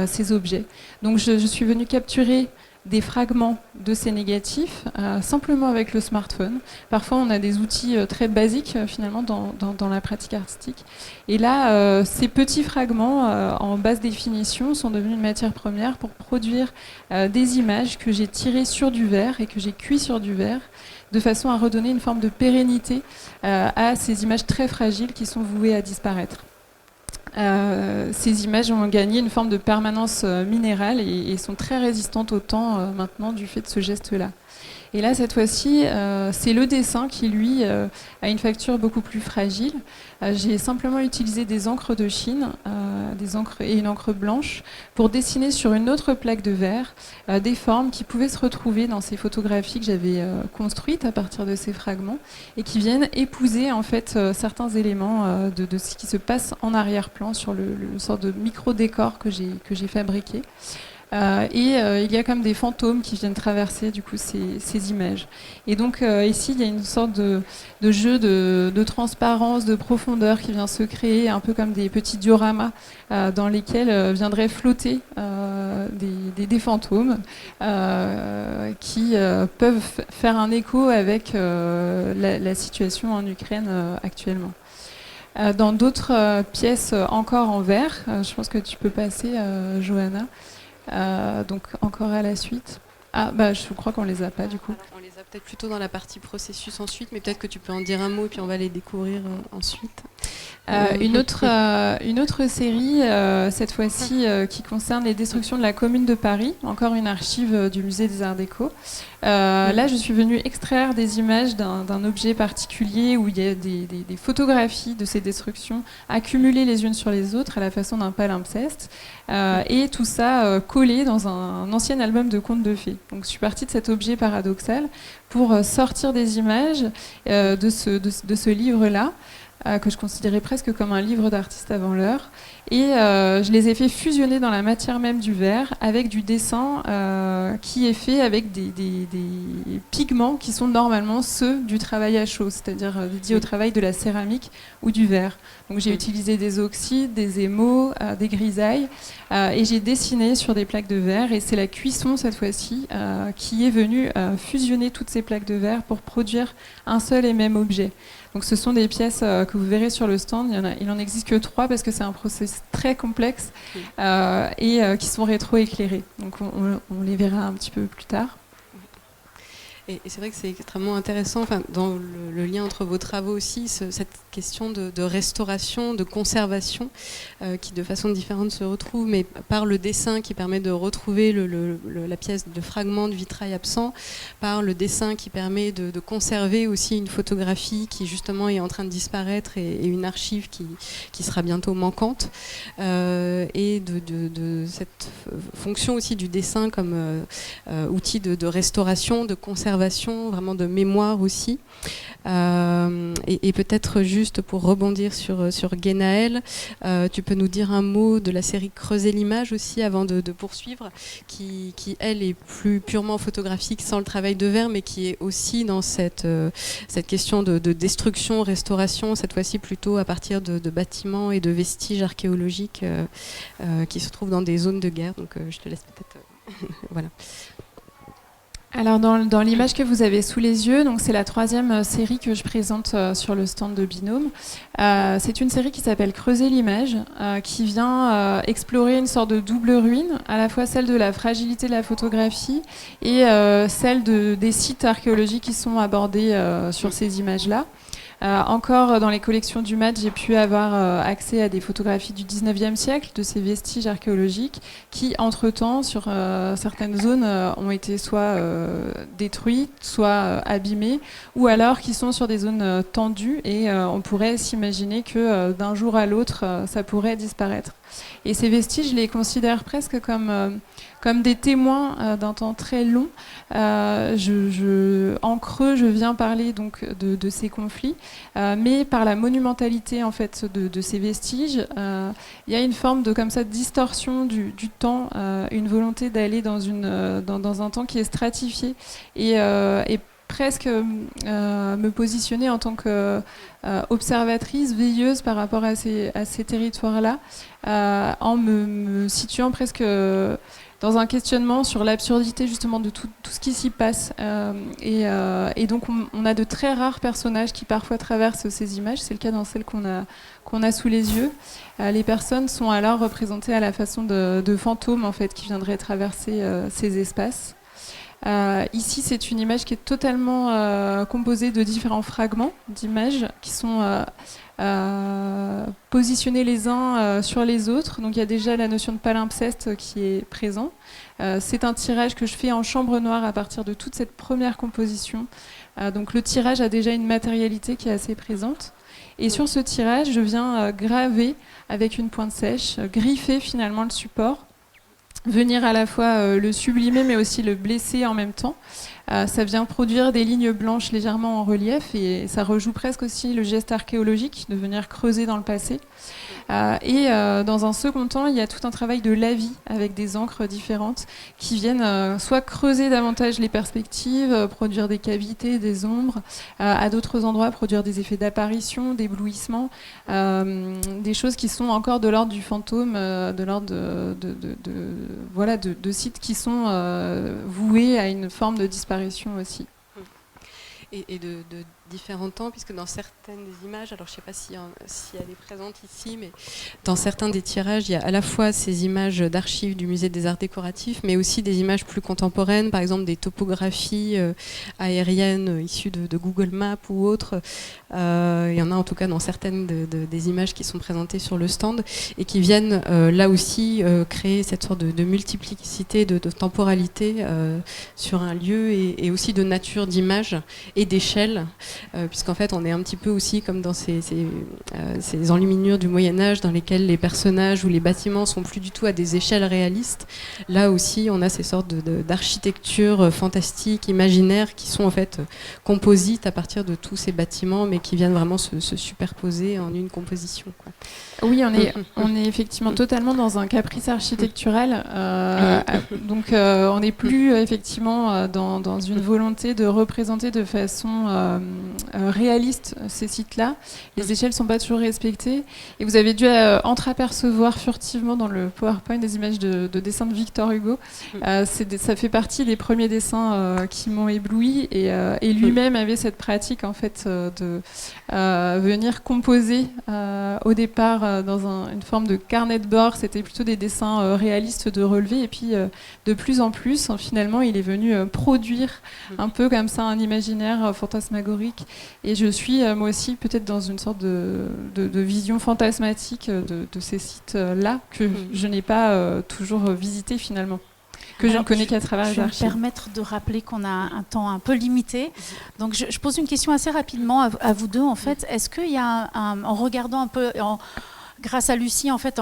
ces objets. Donc je suis venue capturer des fragments de ces négatifs simplement avec le smartphone. Parfois, on a des outils très basiques finalement dans la pratique artistique. Et là, ces petits fragments en basse définition sont devenus une matière première pour produire des images que j'ai tirées sur du verre et que j'ai cuit sur du verre, de façon à redonner une forme de pérennité à ces images très fragiles qui sont vouées à disparaître. Ces images ont gagné une forme de permanence minérale et sont très résistantes au temps maintenant du fait de ce geste-là. Et là, cette fois-ci, c'est le dessin qui, lui, a une facture beaucoup plus fragile. J'ai simplement utilisé des encres de Chine des encres et une encre blanche pour dessiner sur une autre plaque de verre des formes qui pouvaient se retrouver dans ces photographies que j'avais construites à partir de ces fragments et qui viennent épouser en fait certains éléments de ce qui se passe en arrière-plan sur le sort de micro-décor que j'ai fabriqué. Il y a comme des fantômes qui viennent traverser du coup ces images. Et donc ici il y a une sorte de jeu de transparence, de profondeur qui vient se créer, un peu comme des petits dioramas dans lesquels viendraient flotter des fantômes qui peuvent faire un écho avec la situation en Ukraine actuellement. Dans d'autres pièces encore en verre, je pense que tu peux passer, Johanna. Donc encore à la suite. Ah bah je crois qu'on les a pas du coup. On les a peut-être plutôt dans la partie processus ensuite, mais peut-être que tu peux en dire un mot et puis on va les découvrir ensuite. Une autre série, cette fois-ci, qui concerne les destructions de la Commune de Paris, encore une archive du Musée des Arts Déco. Là, je suis venue extraire des images d'un objet particulier où il y a des photographies de ces destructions accumulées les unes sur les autres à la façon d'un palimpseste, et tout ça collé dans un ancien album de contes de fées. Donc, je suis partie de cet objet paradoxal pour sortir des images de ce livre-là, que je considérais presque comme un livre d'artiste avant l'heure. Et je les ai fait fusionner dans la matière même du verre avec du dessin qui est fait avec des pigments qui sont normalement ceux du travail à chaud, c'est-à-dire dédiés au travail de la céramique ou du verre. Donc j'ai utilisé des oxydes, des émaux, des grisailles et j'ai dessiné sur des plaques de verre, et c'est la cuisson cette fois-ci qui est venue fusionner toutes ces plaques de verre pour produire un seul et même objet. Donc ce sont des pièces que vous verrez sur le stand. Il n'en existe que 3 parce que c'est un processus très complexe et qui sont rétro-éclairées. Donc on les verra un petit peu plus tard. Et c'est vrai que c'est extrêmement intéressant, enfin, dans le lien entre vos travaux aussi, cette question de restauration, de conservation, qui de façon différente se retrouve, mais par le dessin qui permet de retrouver la pièce de fragment de vitrail absent, par le dessin qui permet de conserver aussi une photographie qui justement est en train de disparaître et une archive qui sera bientôt manquante, et de cette fonction aussi du dessin comme outil de restauration, de conservation, vraiment de mémoire aussi. Et peut-être juste pour rebondir sur Guénaël, tu peux nous dire un mot de la série Creuser l'image aussi avant de poursuivre, qui elle est plus purement photographique sans le travail de verre, mais qui est aussi dans cette question de destruction, restauration, cette fois-ci plutôt à partir de bâtiments et de vestiges archéologiques qui se trouvent dans des zones de guerre. Donc je te laisse peut-être... voilà. Alors dans l'image que vous avez sous les yeux, donc c'est la 3e série que je présente sur le stand de Binôme. C'est une série qui s'appelle Creuser l'image, qui vient explorer une sorte de double ruine, à la fois celle de la fragilité de la photographie et celle des sites archéologiques qui sont abordés sur ces images-là. Encore dans les collections du MAD, j'ai pu avoir accès à des photographies du 19e siècle, de ces vestiges archéologiques qui, entre-temps, sur certaines zones, ont été soit détruites, soit abîmées, ou alors qui sont sur des zones tendues, et on pourrait s'imaginer que d'un jour à l'autre, ça pourrait disparaître. Et ces vestiges, je les considère presque comme des témoins d'un temps très long. En creux, je viens parler donc de ces conflits, mais par la monumentalité en fait de ces vestiges, il y a une forme de comme ça de distorsion du temps, une volonté d'aller dans un temps qui est stratifié et presque me positionner en tant qu'observatrice, veilleuse par rapport à ces territoires-là, en me situant presque dans un questionnement sur l'absurdité justement de tout ce qui s'y passe. Et donc on a de très rares personnages qui parfois traversent ces images. C'est le cas dans celles qu'on a sous les yeux. Les personnes sont alors représentées à la façon de fantômes en fait, qui viendraient traverser ces espaces. Ici, c'est une image qui est totalement composée de différents fragments d'images qui sont positionnés les uns sur les autres. Donc il y a déjà la notion de palimpseste qui est présent. C'est un tirage que je fais en chambre noire à partir de toute cette première composition. Donc le tirage a déjà une matérialité qui est assez présente. Et sur ce tirage, je viens graver avec une pointe sèche, griffer finalement le support, venir à la fois le sublimer mais aussi le blesser en même temps. Ça vient produire des lignes blanches légèrement en relief et ça rejoue presque aussi le geste archéologique de venir creuser dans le passé. Et dans un second temps, il y a tout un travail de lavis avec des encres différentes qui viennent soit creuser davantage les perspectives, produire des cavités, des ombres, à d'autres endroits produire des effets d'apparition, d'éblouissement, des choses qui sont encore de l'ordre du fantôme, de l'ordre de sites qui sont voués à une forme de disparition aussi. Et de différents temps, puisque dans certaines des images, alors je ne sais pas si elle est présente ici, mais dans certains des tirages, il y a à la fois ces images d'archives du musée des arts décoratifs, mais aussi des images plus contemporaines, par exemple des topographies aériennes issues de Google Maps ou autres. Il y en a en tout cas dans certaines des images qui sont présentées sur le stand et qui viennent là aussi créer cette sorte de multiplicité, de temporalité sur un lieu et aussi de nature d'image et d'échelle. Puisqu'en fait on est un petit peu aussi comme dans ces enluminures du Moyen-Âge dans lesquelles les personnages ou les bâtiments sont plus du tout à des échelles réalistes. Là aussi on a ces sortes d'architecture fantastique, imaginaire qui sont en fait composites à partir de tous ces bâtiments mais qui viennent vraiment se superposer en une composition, quoi. Oui, on est effectivement totalement dans un caprice architectural. Donc on n'est plus effectivement dans une volonté de représenter de façon réaliste ces sites-là. Les échelles ne sont pas toujours respectées. Et vous avez dû entreapercevoir furtivement dans le PowerPoint des images de dessins de Victor Hugo. Ça fait partie des premiers dessins qui m'ont ébloui. Et lui-même avait cette pratique en fait de venir composer au départ dans une forme de carnet de bord. C'était plutôt des dessins réalistes de relevé. Et puis de plus en plus, finalement, il est venu produire un peu comme ça un imaginaire fantasmagorique. Et je suis moi aussi peut-être dans une sorte de vision fantasmatique de ces sites-là que je n'ai pas toujours visité finalement. Que je ne connais qu'à travers les archives. Je vais me permettre de rappeler qu'on a un temps un peu limité. Donc je pose une question assez rapidement à vous deux. En fait, est-ce qu'il y a en regardant un peu, grâce à Lucie, en fait,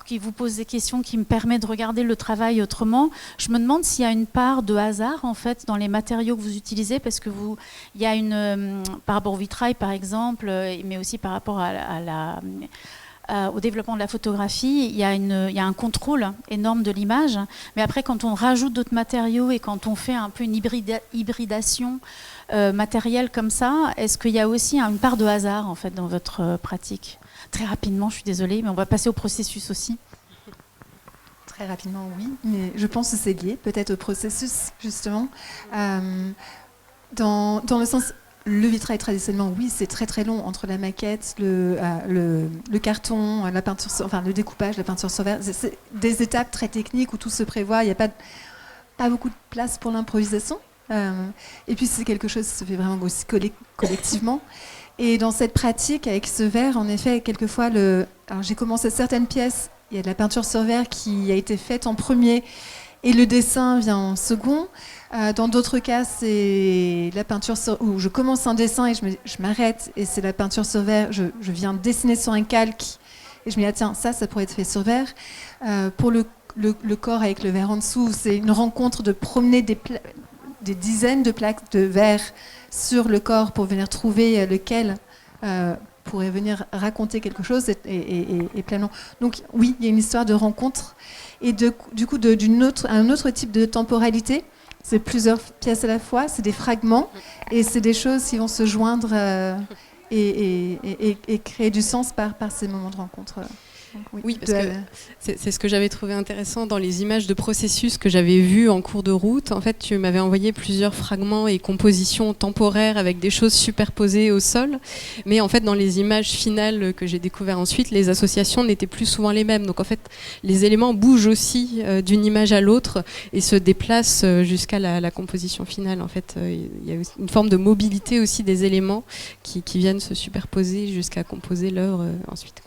qui vous pose des questions, qui me permet de regarder le travail autrement, je me demande s'il y a une part de hasard en fait dans les matériaux que vous utilisez, parce que il y a par rapport au vitrail par exemple, mais aussi par rapport au développement de la photographie, il y a un contrôle énorme de l'image. Mais après, quand on rajoute d'autres matériaux et quand on fait un peu une hybridation matérielle comme ça, est-ce qu'il y a aussi une part de hasard en fait dans votre pratique ? Très rapidement, je suis désolée, mais on va passer au processus aussi. Très rapidement, oui, mais je pense que c'est lié peut-être au processus, justement. Dans le sens... Le vitrail, traditionnellement, oui, c'est très très long entre la maquette, le carton, la peinture, enfin le découpage, la peinture sur verre. C'est des étapes très techniques où tout se prévoit. Il n'y a pas beaucoup de place pour l'improvisation. Et puis c'est quelque chose qui se fait vraiment aussi collectivement. Et dans cette pratique avec ce verre, en effet, quelquefois, alors j'ai commencé certaines pièces. Il y a de la peinture sur verre qui a été faite en premier et le dessin vient en second. Dans d'autres cas, c'est la peinture où je commence un dessin et je m'arrête et c'est la peinture sur verre. Je viens dessiner sur un calque et je me dis tiens, ça pourrait être fait sur verre. Pour le corps avec le verre en dessous, c'est une rencontre de promener des dizaines de plaques de verre sur le corps pour venir trouver lequel pourrait venir raconter quelque chose et pleinement. Donc oui, il y a une histoire de rencontre et du coup un autre type de temporalité. c'est plusieurs pièces à la fois, c'est des fragments, et c'est des choses qui vont se joindre et créer du sens par ces moments de rencontre. Oui, parce que c'est ce que j'avais trouvé intéressant dans les images de processus que j'avais vues en cours de route. En fait, tu m'avais envoyé plusieurs fragments et compositions temporaires avec des choses superposées au sol. Mais en fait, dans les images finales que j'ai découvertes ensuite, les associations n'étaient plus souvent les mêmes. Donc en fait, les éléments bougent aussi d'une image à l'autre et se déplacent jusqu'à la composition finale. En fait, il y a une forme de mobilité aussi des éléments qui viennent se superposer jusqu'à composer l'œuvre ensuite.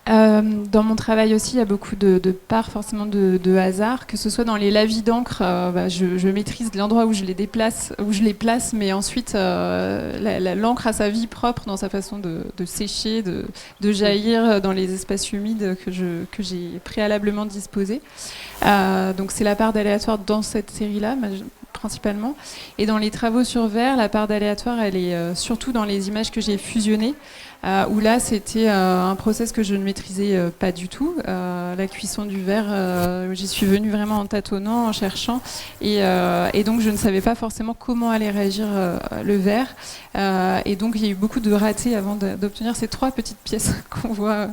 Dans mon travail aussi, il y a beaucoup de parts forcément de hasard, que ce soit dans les lavis d'encre. Je maîtrise l'endroit où je les déplace, où je les place, mais ensuite l'encre a sa vie propre dans sa façon de sécher, de jaillir dans les espaces humides que j'ai préalablement disposés. Donc c'est la part d'aléatoire dans cette série-là, principalement. Et dans les travaux sur verre, la part d'aléatoire, elle est surtout dans les images que j'ai fusionnées, où là, c'était un process que je ne maîtrisais pas du tout. La cuisson du verre, j'y suis venue vraiment en tâtonnant, en cherchant, et donc je ne savais pas forcément comment allait réagir le verre. Et donc, il y a eu beaucoup de ratés avant d'obtenir ces 3 petites pièces qu'on voit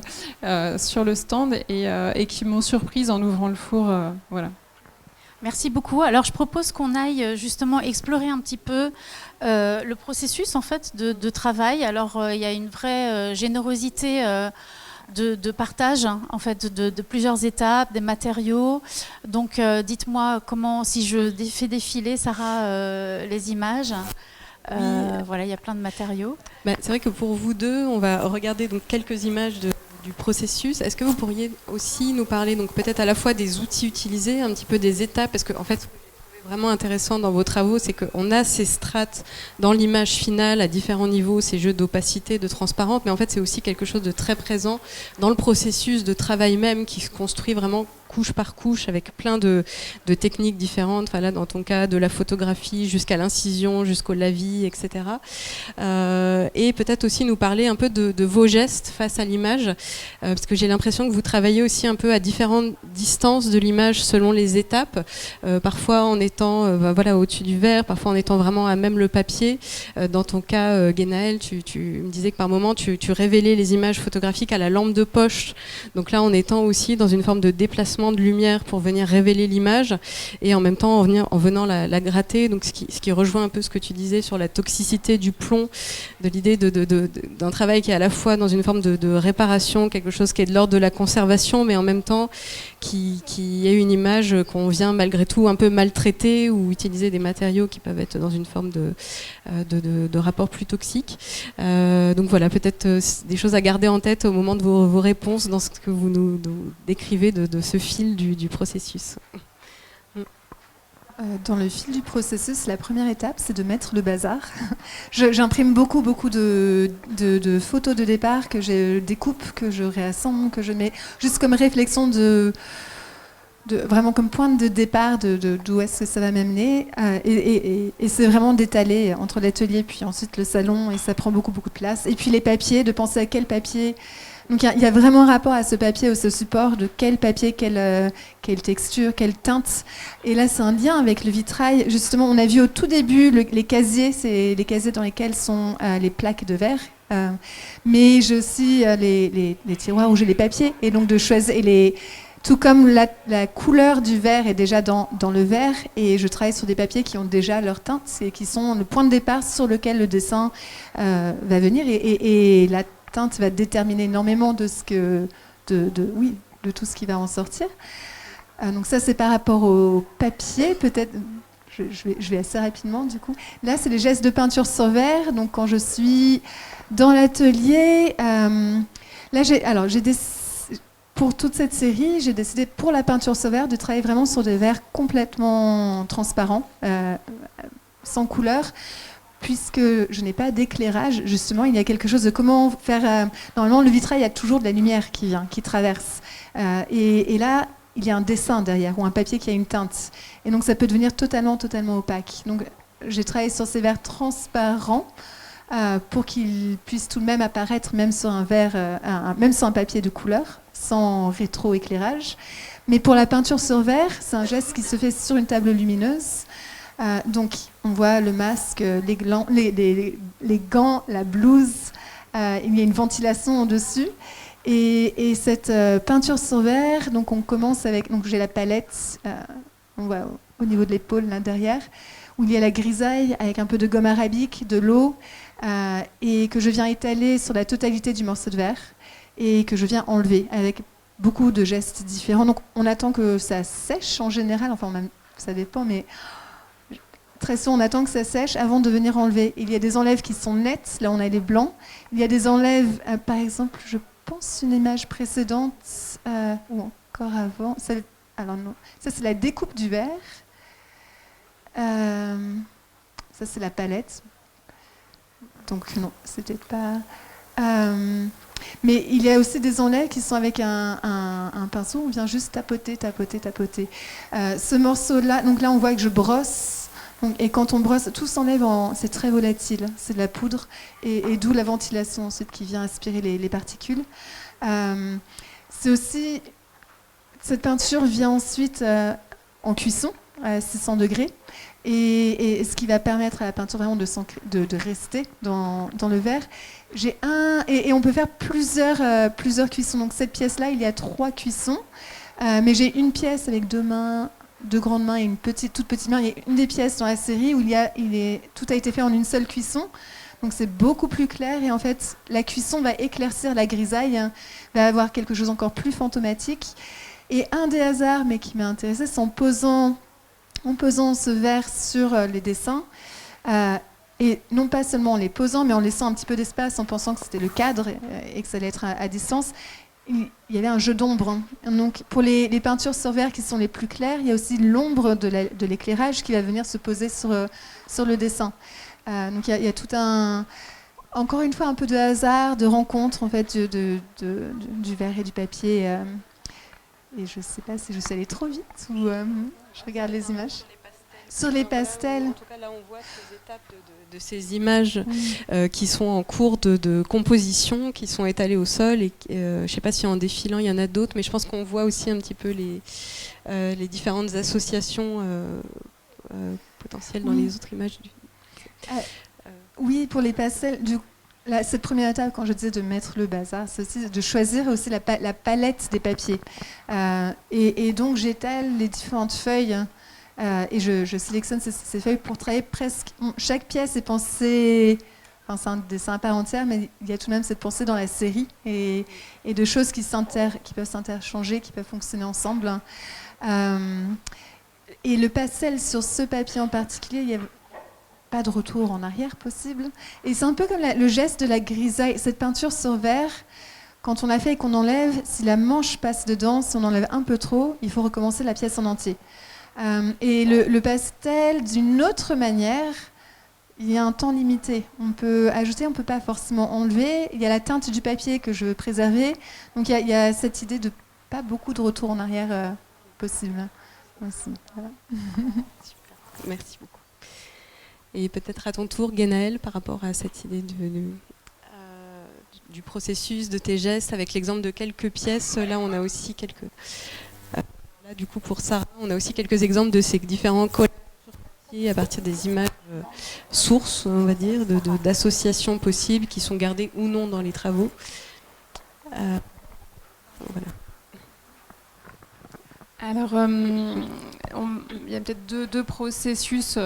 sur le stand et qui m'ont surprise en ouvrant le four. Voilà. Merci beaucoup. Alors, je propose qu'on aille justement explorer un petit peu le processus en fait de travail. Alors, il y a une vraie générosité de partage en fait de plusieurs étapes, des matériaux. Donc, dites-moi comment, si je fais défiler, Sarah, les images. Voilà, il y a plein de matériaux. C'est vrai que pour vous deux, on va regarder donc quelques images du processus. Est-ce que vous pourriez aussi nous parler donc peut-être à la fois des outils utilisés, un petit peu des étapes, parce que en fait, vraiment intéressant dans vos travaux, c'est qu'on a ces strates dans l'image finale à différents niveaux, ces jeux d'opacité, de transparence, mais en fait c'est aussi quelque chose de très présent dans le processus de travail même qui se construit vraiment couche par couche avec plein de techniques différentes. Enfin, là, dans ton cas, de la photographie jusqu'à l'incision, jusqu'au lavis, etc. Et peut-être aussi nous parler un peu de vos gestes face à l'image, parce que j'ai l'impression que vous travaillez aussi un peu à différentes distances de l'image selon les étapes, parfois en étant au-dessus du verre, parfois en étant vraiment à même le papier. Dans ton cas, Guénaëlle, tu me disais que par moment, tu révélais les images photographiques à la lampe de poche. Donc là, en étant aussi dans une forme de déplacement de lumière pour venir révéler l'image et en même temps en venant la gratter, donc ce qui rejoint un peu ce que tu disais sur la toxicité du plomb, de l'idée d'un travail qui est à la fois dans une forme de réparation, quelque chose qui est de l'ordre de la conservation, mais en même temps qui est une image qu'on vient malgré tout un peu maltraiter ou utiliser des matériaux qui peuvent être dans une forme de rapport plus toxique. Donc voilà, peut-être des choses à garder en tête au moment de vos réponses dans ce que vous nous décrivez de ce fil du processus. Dans le fil du processus, la première étape, c'est de mettre le bazar. J'imprime beaucoup de photos de départ que je découpe, que je réassemble, que je mets juste comme réflexion vraiment comme point de départ d'où est-ce que ça va m'amener. Et c'est vraiment d'étaler entre l'atelier puis ensuite le salon, et ça prend beaucoup de place. Et puis les papiers, de penser à quel papier. Donc il y a vraiment un rapport à ce papier ou ce support, de quel papier, quelle texture, quelle teinte. Et là, c'est un lien avec le vitrail. Justement, on a vu au tout début les casiers, c'est les casiers dans lesquels sont les plaques de verre. Mais j'ai aussi les tiroirs où j'ai les papiers. Et donc de choisir... Tout comme la couleur du verre est déjà dans le verre, et je travaille sur des papiers qui ont déjà leur teinte, et qui sont le point de départ sur lequel le dessin va venir. Et la teinte va déterminer énormément de tout ce qui va en sortir. Donc ça, c'est par rapport au papier. Peut-être, je vais assez rapidement du coup. Là, c'est les gestes de peinture sur verre. Donc quand je suis dans l'atelier, pour toute cette série, j'ai décidé pour la peinture sur verre de travailler vraiment sur des verres complètement transparents, sans couleur, puisque je n'ai pas d'éclairage. Justement, il y a quelque chose de comment faire... normalement, le vitrail, il y a toujours de la lumière qui traverse. Et là, il y a un dessin derrière, ou un papier qui a une teinte. Et donc, ça peut devenir totalement opaque. Donc, j'ai travaillé sur ces verres transparents, pour qu'ils puissent tout de même apparaître, même sur un verre, même sur un papier de couleur, sans rétroéclairage. Mais pour la peinture sur verre, c'est un geste qui se fait sur une table lumineuse. Donc on voit le masque, les gants, la blouse, il y a une ventilation au-dessus. Et cette peinture sur verre, donc on commence avec, donc j'ai la palette, on voit au niveau de l'épaule là derrière, où il y a la grisaille avec un peu de gomme arabique, de l'eau, et que je viens étaler sur la totalité du morceau de verre et que je viens enlever avec beaucoup de gestes différents. Donc on attend que ça sèche en général, enfin même, ça dépend, mais très souvent on attend que ça sèche avant de venir enlever. Il y a des enlèves qui sont nettes, là on a les blancs. Il y a des enlèves, par exemple, je pense une image précédente, ou encore avant, alors non, ça c'est la découpe du verre. Ça c'est la palette. Donc non, c'était pas... mais il y a aussi des enlèves qui sont avec un pinceau, on vient juste tapoter. Ce morceau-là, donc là on voit que je brosse, et quand on brosse, tout s'enlève, c'est très volatile, c'est de la poudre, et d'où la ventilation ensuite qui vient aspirer les particules. C'est aussi... Cette peinture vient ensuite en cuisson à 600 degrés, et ce qui va permettre à la peinture vraiment de rester dans le verre. Et on peut faire plusieurs cuissons. Donc cette pièce-là, il y a 3 cuissons, mais j'ai une pièce avec 2 mains, 2 grandes mains et une toute petite main. Il y a une des pièces dans la série où tout a été fait en une seule cuisson. Donc c'est beaucoup plus clair, et en fait la cuisson va éclaircir la grisaille, va avoir quelque chose encore plus fantomatique. Et un des hasards, mais qui m'a intéressée, c'est en posant ce verre sur les dessins, et non pas seulement en les posant, mais en laissant un petit peu d'espace, en pensant que c'était le cadre et que ça allait être à distance. Il y avait un jeu d'ombre. Donc pour les peintures sur verre qui sont les plus claires, il y a aussi l'ombre de l'éclairage qui va venir se poser sur le dessin. Donc il y a tout encore une fois un peu de hasard, de rencontre en fait du verre et du papier. Et je ne sais pas si je suis allée trop vite ou je regarde les images. Sur les pastels. En tout cas, là, on voit ces étapes de ces images qui sont en cours de composition, qui sont étalées au sol. Et je ne sais pas si en défilant, il y en a d'autres, mais je pense qu'on voit aussi un petit peu les différentes associations potentielles dans les autres images. Oui, pour les pastels, cette première étape, quand je disais de mettre le bazar, c'est aussi de choisir aussi la palette des papiers. Et donc, j'étale les différentes feuilles. Et je sélectionne ces feuilles pour travailler presque... Chaque pièce est pensée... Enfin, c'est un dessin à part entière, mais il y a tout de même cette pensée dans la série et de choses qui peuvent s'interchanger, qui peuvent fonctionner ensemble. Et le pastel sur ce papier en particulier, il n'y a pas de retour en arrière possible. Et c'est un peu comme le geste de la grisaille. Cette peinture sur verre, quand on la fait et qu'on enlève, si la manche passe dedans, si on enlève un peu trop, il faut recommencer la pièce en entier. Et le pastel, d'une autre manière, il y a un temps limité. On peut ajouter, on ne peut pas forcément enlever. Il y a la teinte du papier que je veux préserver. Donc il y a cette idée de pas beaucoup de retour en arrière possible. Aussi, voilà. Super. Merci beaucoup. Et peut-être à ton tour, Guénaëlle, par rapport à cette idée du processus, de tes gestes, avec l'exemple de quelques pièces. Là, on a aussi quelques... Là, du coup, pour Sarah, on a aussi quelques exemples de ces différents collages à partir des images sources, on va dire, d'associations possibles qui sont gardées ou non dans les travaux. Voilà. Alors, il y a peut-être deux processus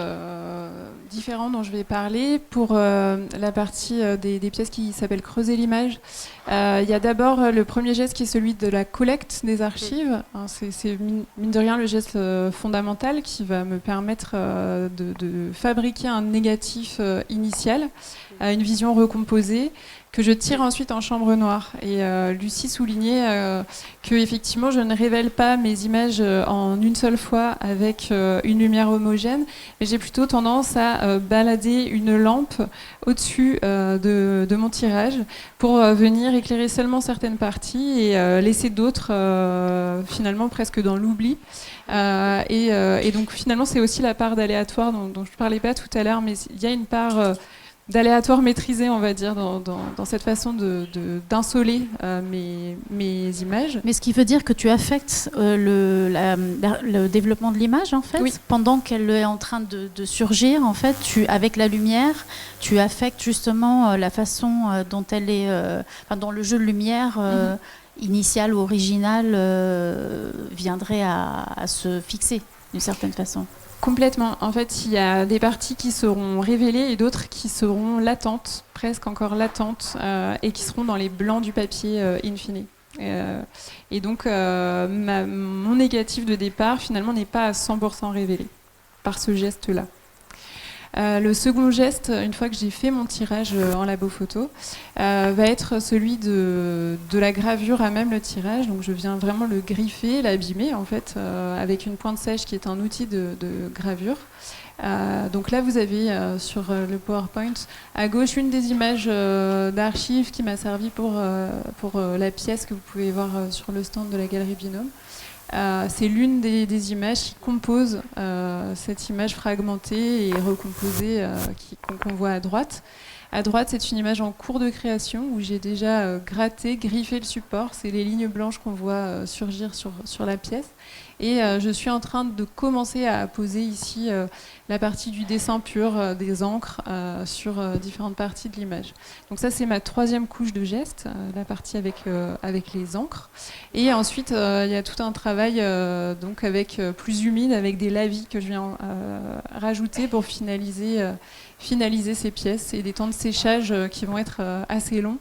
différents dont je vais parler. Pour la partie des pièces qui s'appellent creuser l'image, il y a d'abord le premier geste qui est celui de la collecte des archives. C'est mine de rien le geste fondamental qui va me permettre de fabriquer un négatif initial, une vision recomposée, que je tire ensuite en chambre noire. Et Lucie soulignait que effectivement, je ne révèle pas mes images en une seule fois avec une lumière homogène, mais j'ai plutôt tendance à balader une lampe au-dessus de mon tirage pour venir éclairer seulement certaines parties et laisser d'autres finalement presque dans l'oubli. Et donc finalement, c'est aussi la part d'aléatoire dont je ne parlais pas tout à l'heure, mais il y a une part d'aléatoire maîtrisé, on va dire, dans cette façon d'insoler mes images. Mais ce qui veut dire que tu affectes le développement de l'image, en fait, oui. Pendant qu'elle est en train de surgir, en fait, avec la lumière, tu affectes justement la façon dont elle est, dont le jeu de lumière initial ou original viendrait à se fixer d'une certaine façon. Complètement. En fait, il y a des parties qui seront révélées et d'autres qui seront latentes, presque encore latentes, et qui seront dans les blancs du papier in fine. Et donc, mon négatif de départ, finalement, n'est pas à 100% révélé par ce geste-là. Le second geste, une fois que j'ai fait mon tirage en labo photo, va être celui de la gravure à même le tirage. Donc je viens vraiment le griffer, l'abîmer en fait, avec une pointe sèche qui est un outil de gravure. Donc là, vous avez sur le PowerPoint à gauche une des images d'archives qui m'a servi pour la pièce que vous pouvez voir sur le stand de la Galerie Binôme. C'est l'une des images qui compose cette image fragmentée et recomposée qu'on voit à droite. À droite, c'est une image en cours de création où j'ai déjà gratté, griffé le support. C'est les lignes blanches qu'on voit surgir sur la pièce. Et je suis en train de commencer à poser ici la partie du dessin pur, des encres sur différentes parties de l'image. Donc ça, c'est ma troisième couche de geste, la partie avec les encres. Et ensuite, il y a tout un travail donc avec plus humide, avec des lavis que je viens rajouter pour finaliser ces pièces et des temps de séchage qui vont être assez longs.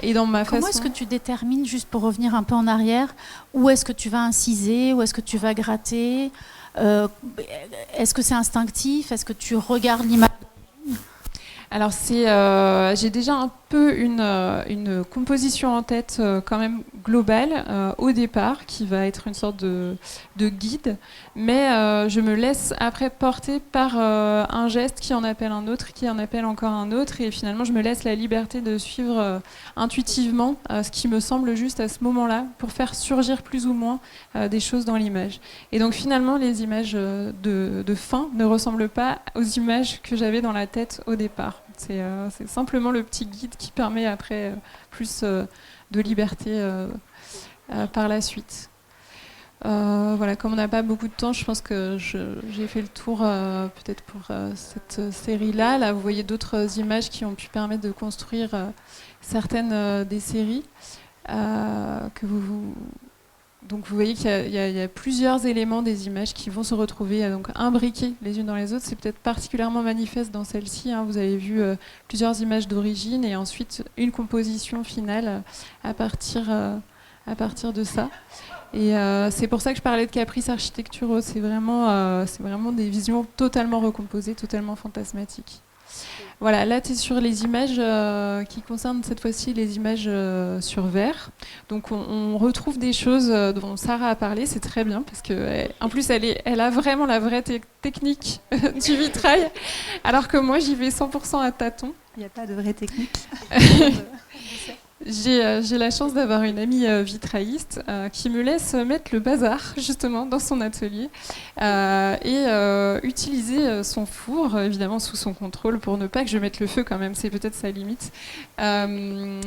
Et dans ma Comment est-ce que tu détermines, juste pour revenir un peu en arrière, où est-ce que tu vas inciser, où est-ce que tu vas gratter, est-ce que c'est instinctif, est-ce que tu regardes l'image? Alors j'ai déjà un peu une composition en tête quand même globale au départ, qui va être une sorte de guide, mais je me laisse après porter par un geste qui en appelle un autre, qui en appelle encore un autre, et finalement je me laisse la liberté de suivre intuitivement ce qui me semble juste à ce moment-là, pour faire surgir plus ou moins des choses dans l'image. Et donc finalement les images de fin ne ressemblent pas aux images que j'avais dans la tête au départ. C'est simplement le petit guide qui permet après plus de liberté par la suite. Voilà, comme on n'a pas beaucoup de temps, je pense que j'ai fait le tour peut-être pour cette série-là. Là, vous voyez d'autres images qui ont pu permettre de construire certaines des séries Donc vous voyez qu'il y a plusieurs éléments des images qui vont se retrouver donc imbriquées les unes dans les autres. C'est peut-être particulièrement manifeste dans celle-ci. Vous avez vu plusieurs images d'origine et ensuite une composition finale à partir de ça. Et c'est pour ça que je parlais de caprices architecturaux. C'est vraiment des visions totalement recomposées, totalement fantasmatiques. Voilà, là tu es sur les images qui concernent cette fois-ci les images sur verre. Donc on retrouve des choses dont Sarah a parlé, c'est très bien parce que en plus elle a vraiment la vraie technique du vitrail, alors que moi j'y vais 100% à tâtons. Il n'y a pas de vraie technique. J'ai la chance d'avoir une amie vitrailliste qui me laisse mettre le bazar justement dans son atelier et utiliser son four, évidemment sous son contrôle pour ne pas que je mette le feu quand même, c'est peut-être sa limite. En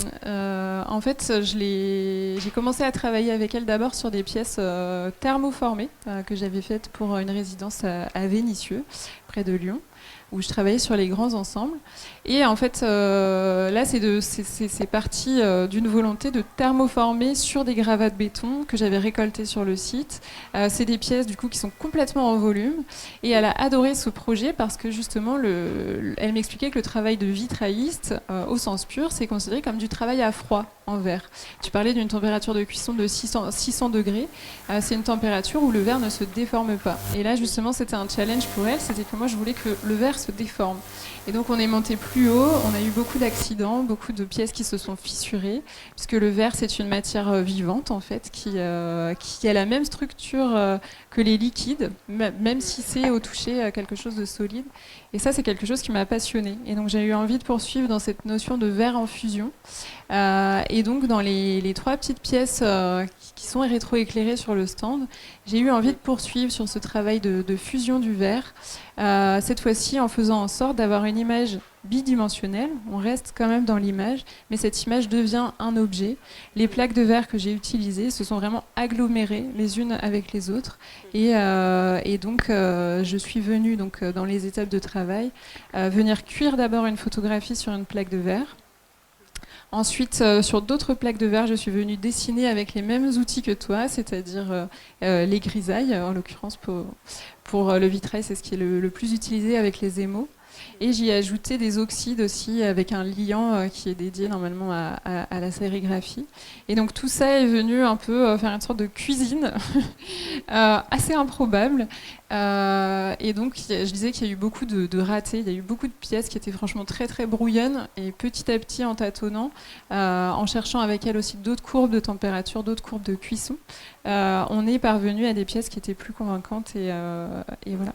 fait, j'ai commencé à travailler avec elle d'abord sur des pièces thermoformées que j'avais faites pour une résidence à Vénissieux, près de Lyon, où je travaillais sur les grands ensembles. Et en fait, là, c'est parti d'une volonté de thermoformer sur des gravats de béton que j'avais récoltés sur le site. C'est des pièces, du coup, qui sont complètement en volume. Et elle a adoré ce projet parce que, justement, elle m'expliquait que le travail de vitrailliste, au sens pur, c'est considéré comme du travail à froid en verre. Tu parlais d'une température de cuisson de 600 degrés. C'est une température où le verre ne se déforme pas. Et là, justement, c'était un challenge pour elle. C'était que moi, je voulais que le verre se déforme. Et donc on est monté plus haut, on a eu beaucoup d'accidents, beaucoup de pièces qui se sont fissurées, puisque le verre c'est une matière vivante en fait, qui a la même structure que les liquides, même si c'est au toucher quelque chose de solide. Et ça c'est quelque chose qui m'a passionnée. Et donc j'ai eu envie de poursuivre dans cette notion de verre en fusion. Et donc dans les trois petites pièces qui sont rétroéclairées sur le stand, j'ai eu envie de poursuivre sur ce travail de fusion du verre, cette fois-ci en faisant en sorte d'avoir une image bidimensionnelle, on reste quand même dans l'image, mais cette image devient un objet. Les plaques de verre que j'ai utilisées se sont vraiment agglomérées les unes avec les autres, et donc je suis venue donc, dans les étapes de travail, venir cuire d'abord une photographie sur une plaque de verre. Ensuite, sur d'autres plaques de verre, je suis venue dessiner avec les mêmes outils que toi, c'est-à-dire les grisailles, en l'occurrence pour le vitrail, c'est ce qui est le plus utilisé avec les émaux. Et j'y ai ajouté des oxydes aussi avec un liant qui est dédié normalement à la sérigraphie. Et donc tout ça est venu un peu faire une sorte de cuisine assez improbable. Et donc je disais qu'il y a eu beaucoup de ratés, il y a eu beaucoup de pièces qui étaient franchement très très brouillonnes. Et petit à petit, en tâtonnant, en cherchant avec elle aussi d'autres courbes de température, d'autres courbes de cuisson, on est parvenu à des pièces qui étaient plus convaincantes. Et voilà.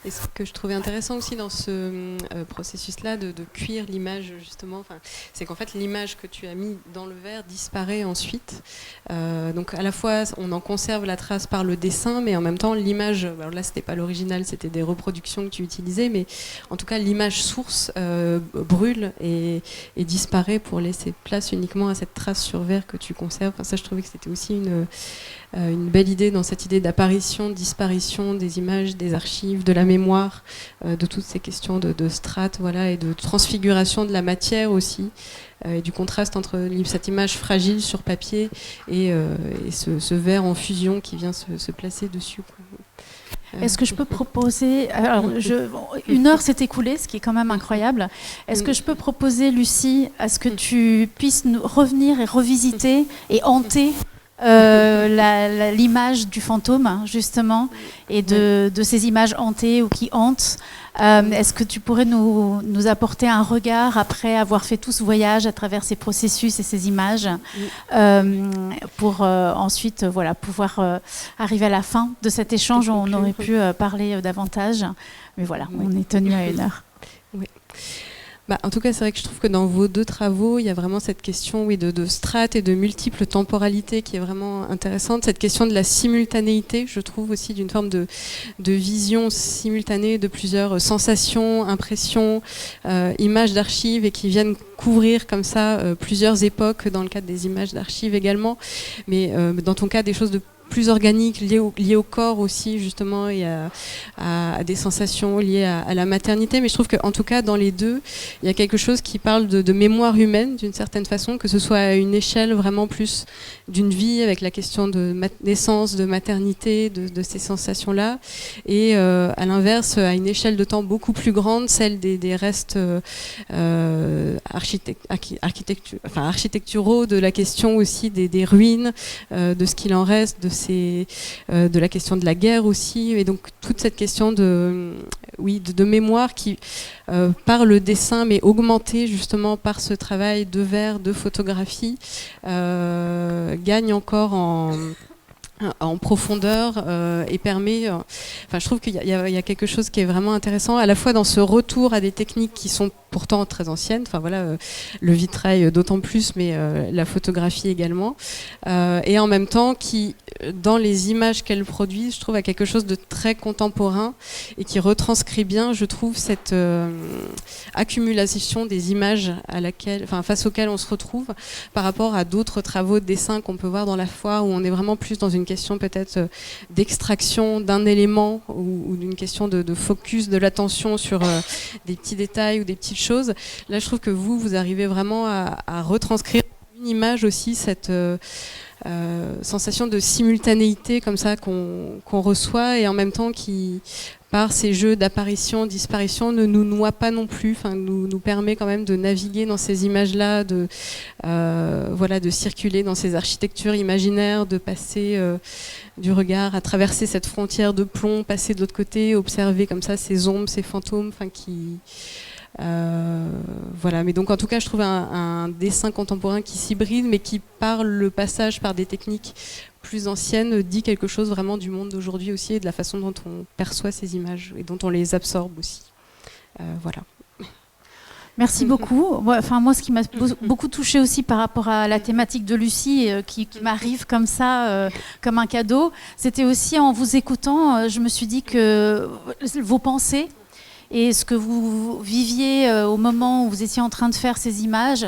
Et ce que je trouvais intéressant aussi dans ce processus-là de cuire l'image, justement, c'est qu'en fait l'image que tu as mis dans le verre disparaît ensuite. Donc à la fois on en conserve la trace par le dessin, mais en même temps l'image, alors là c'était pas l'original, c'était des reproductions que tu utilisais, mais en tout cas l'image source brûle et disparaît pour laisser place uniquement à cette trace sur verre que tu conserves. Enfin, ça je trouvais que c'était aussi une belle idée dans cette idée d'apparition, disparition des images, des archives, de la mémoire, de toutes ces questions de strates, voilà, et de transfiguration de la matière aussi, et du contraste entre cette image fragile sur papier et ce verre en fusion qui vient se placer dessus. Est-ce que je peux proposer... Alors, une heure s'est écoulée, ce qui est quand même incroyable. Est-ce que je peux proposer, Lucie, à ce que tu puisses revenir et revisiter et hanter l'image du fantôme, justement, et de ces images hantées ou qui hantent. Est-ce que tu pourrais nous apporter un regard après avoir fait tout ce voyage à travers ces processus et ces images, pour ensuite pouvoir arriver à la fin de cet échange où on aurait pu parler davantage. Mais voilà, on est tenu à une heure. Oui. En tout cas, c'est vrai que je trouve que dans vos deux travaux, il y a vraiment cette question de strates et de multiples temporalités qui est vraiment intéressante. Cette question de la simultanéité, je trouve aussi d'une forme de vision simultanée de plusieurs sensations, impressions, images d'archives et qui viennent couvrir comme ça plusieurs époques dans le cadre des images d'archives également. Mais dans ton cas, des choses de plus organiques, liées au corps aussi, justement, et à des sensations liées à la maternité. Mais je trouve qu'en tout cas, dans les deux, il y a quelque chose qui parle de mémoire humaine, d'une certaine façon, que ce soit à une échelle vraiment plus d'une vie, avec la question de naissance, de maternité, de ces sensations-là, et à l'inverse, à une échelle de temps beaucoup plus grande, celle des restes architecturaux, de la question aussi des ruines, de ce qu'il en reste, de la question de la guerre aussi, et donc toute cette question de mémoire qui, par le dessin, mais augmentée justement par ce travail de verre, de photographie, gagne encore en profondeur et permet... je trouve qu'il y a quelque chose qui est vraiment intéressant, à la fois dans ce retour à des techniques qui sont pourtant très anciennes, le vitrail d'autant plus, mais la photographie également, et en même temps qui, dans les images qu'elle produit, je trouve, a quelque chose de très contemporain et qui retranscrit bien, je trouve, cette accumulation des images face auxquelles on se retrouve par rapport à d'autres travaux de dessin qu'on peut voir dans la foire, où on est vraiment plus dans une question peut-être d'extraction d'un élément ou d'une question de focus de l'attention sur des petits détails ou des petites choses. Là, je trouve que vous arrivez vraiment à retranscrire une image aussi, cette sensation de simultanéité comme ça qu'on reçoit, et en même temps qui, par ces jeux d'apparition, disparition, ne nous noie pas non plus, nous permet quand même de naviguer dans ces images-là, de circuler dans ces architectures imaginaires, de passer du regard, à traverser cette frontière de plomb, passer de l'autre côté, observer comme ça ces ombres, ces fantômes, qui... mais donc en tout cas je trouve un dessin contemporain qui s'hybride, mais qui, par le passage par des techniques plus anciennes, dit quelque chose vraiment du monde d'aujourd'hui aussi, et de la façon dont on perçoit ces images et dont on les absorbe aussi. Merci beaucoup. Moi, ce qui m'a beaucoup touchée aussi par rapport à la thématique de Lucie, qui m'arrive comme ça, comme un cadeau, c'était aussi en vous écoutant, je me suis dit que vos pensées et ce que vous viviez au moment où vous étiez en train de faire ces images,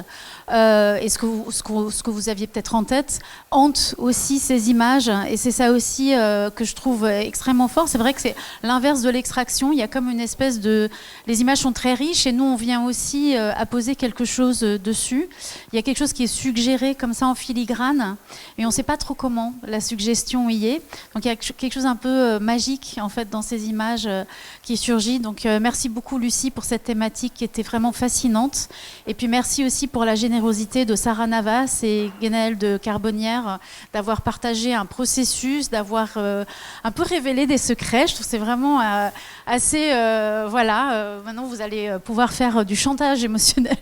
et ce que vous aviez peut-être en tête, hante aussi ces images. Et c'est ça aussi que je trouve extrêmement fort. C'est vrai que c'est l'inverse de l'extraction. Il y a comme une espèce de... Les images sont très riches et nous, on vient aussi apposer quelque chose dessus. Il y a quelque chose qui est suggéré comme ça en filigrane, et on ne sait pas trop comment la suggestion y est. Donc il y a quelque chose un peu magique en fait dans ces images qui surgit. Donc merci beaucoup Lucie pour cette thématique qui était vraiment fascinante. Et puis merci aussi pour la générosité de Sarah Navas et Guénaëlle de Carbonnière d'avoir partagé un processus, d'avoir un peu révélé des secrets. Je trouve que c'est vraiment assez... voilà, maintenant vous allez pouvoir faire du chantage émotionnel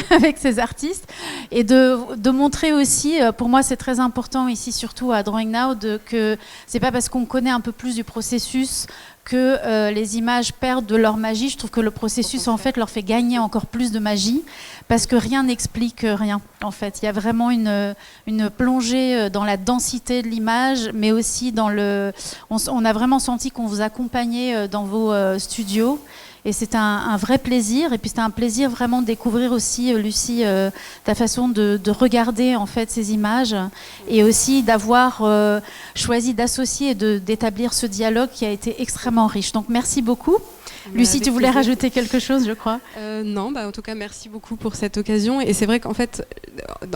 avec ces artistes et de montrer aussi, pour moi c'est très important ici surtout à Drawing Now, que c'est pas parce qu'on connaît un peu plus du processus que les images perdent de leur magie. Je trouve que le processus en fait leur fait gagner encore plus de magie parce que rien n'explique rien en fait. Il y a vraiment une plongée dans la densité de l'image, mais aussi dans le... On a vraiment senti qu'on vous accompagnait dans vos studios. Et c'est un vrai plaisir. Et puis c'était un plaisir vraiment de découvrir aussi, Lucie, ta façon de regarder en fait ces images et aussi d'avoir choisi d'associer et d'établir ce dialogue qui a été extrêmement riche. Donc merci beaucoup. Lucie, tu voulais rajouter quelque chose, je crois. Non, en tout cas, merci beaucoup pour cette occasion. Et c'est vrai qu'en fait,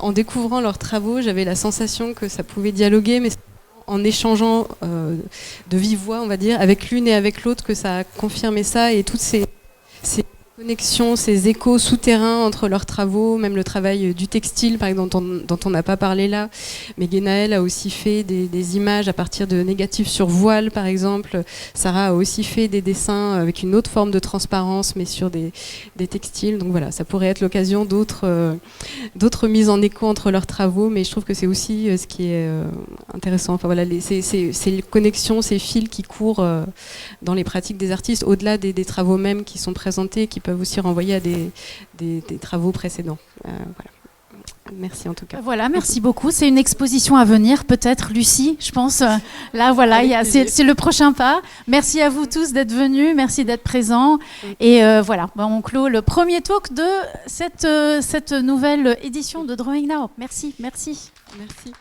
en découvrant leurs travaux, j'avais la sensation que ça pouvait dialoguer, mais en échangeant de vive voix, on va dire, avec l'une et avec l'autre, que ça a confirmé ça, et toutes ces connexions, ces échos souterrains entre leurs travaux, même le travail du textile, par exemple, dont on n'a pas parlé là. Mais Guénaëlle a aussi fait des images à partir de négatifs sur voile, par exemple. Sarah a aussi fait des dessins avec une autre forme de transparence, mais sur des textiles. Donc voilà, ça pourrait être l'occasion d'autres mises en écho entre leurs travaux, mais je trouve que c'est aussi ce qui est intéressant. Enfin voilà, ces connexions, ces fils qui courent dans les pratiques des artistes, au-delà des travaux même qui sont présentés, qui peuvent aussi renvoyer à des travaux précédents. Voilà. Merci en tout cas. Voilà, merci beaucoup. C'est une exposition à venir, peut-être, Lucie, je pense. Là, voilà, c'est le prochain pas. Merci à vous tous d'être venus, merci d'être présents. Et voilà, on clôt le premier talk de cette nouvelle édition de Drawing Now. Merci, merci. Merci.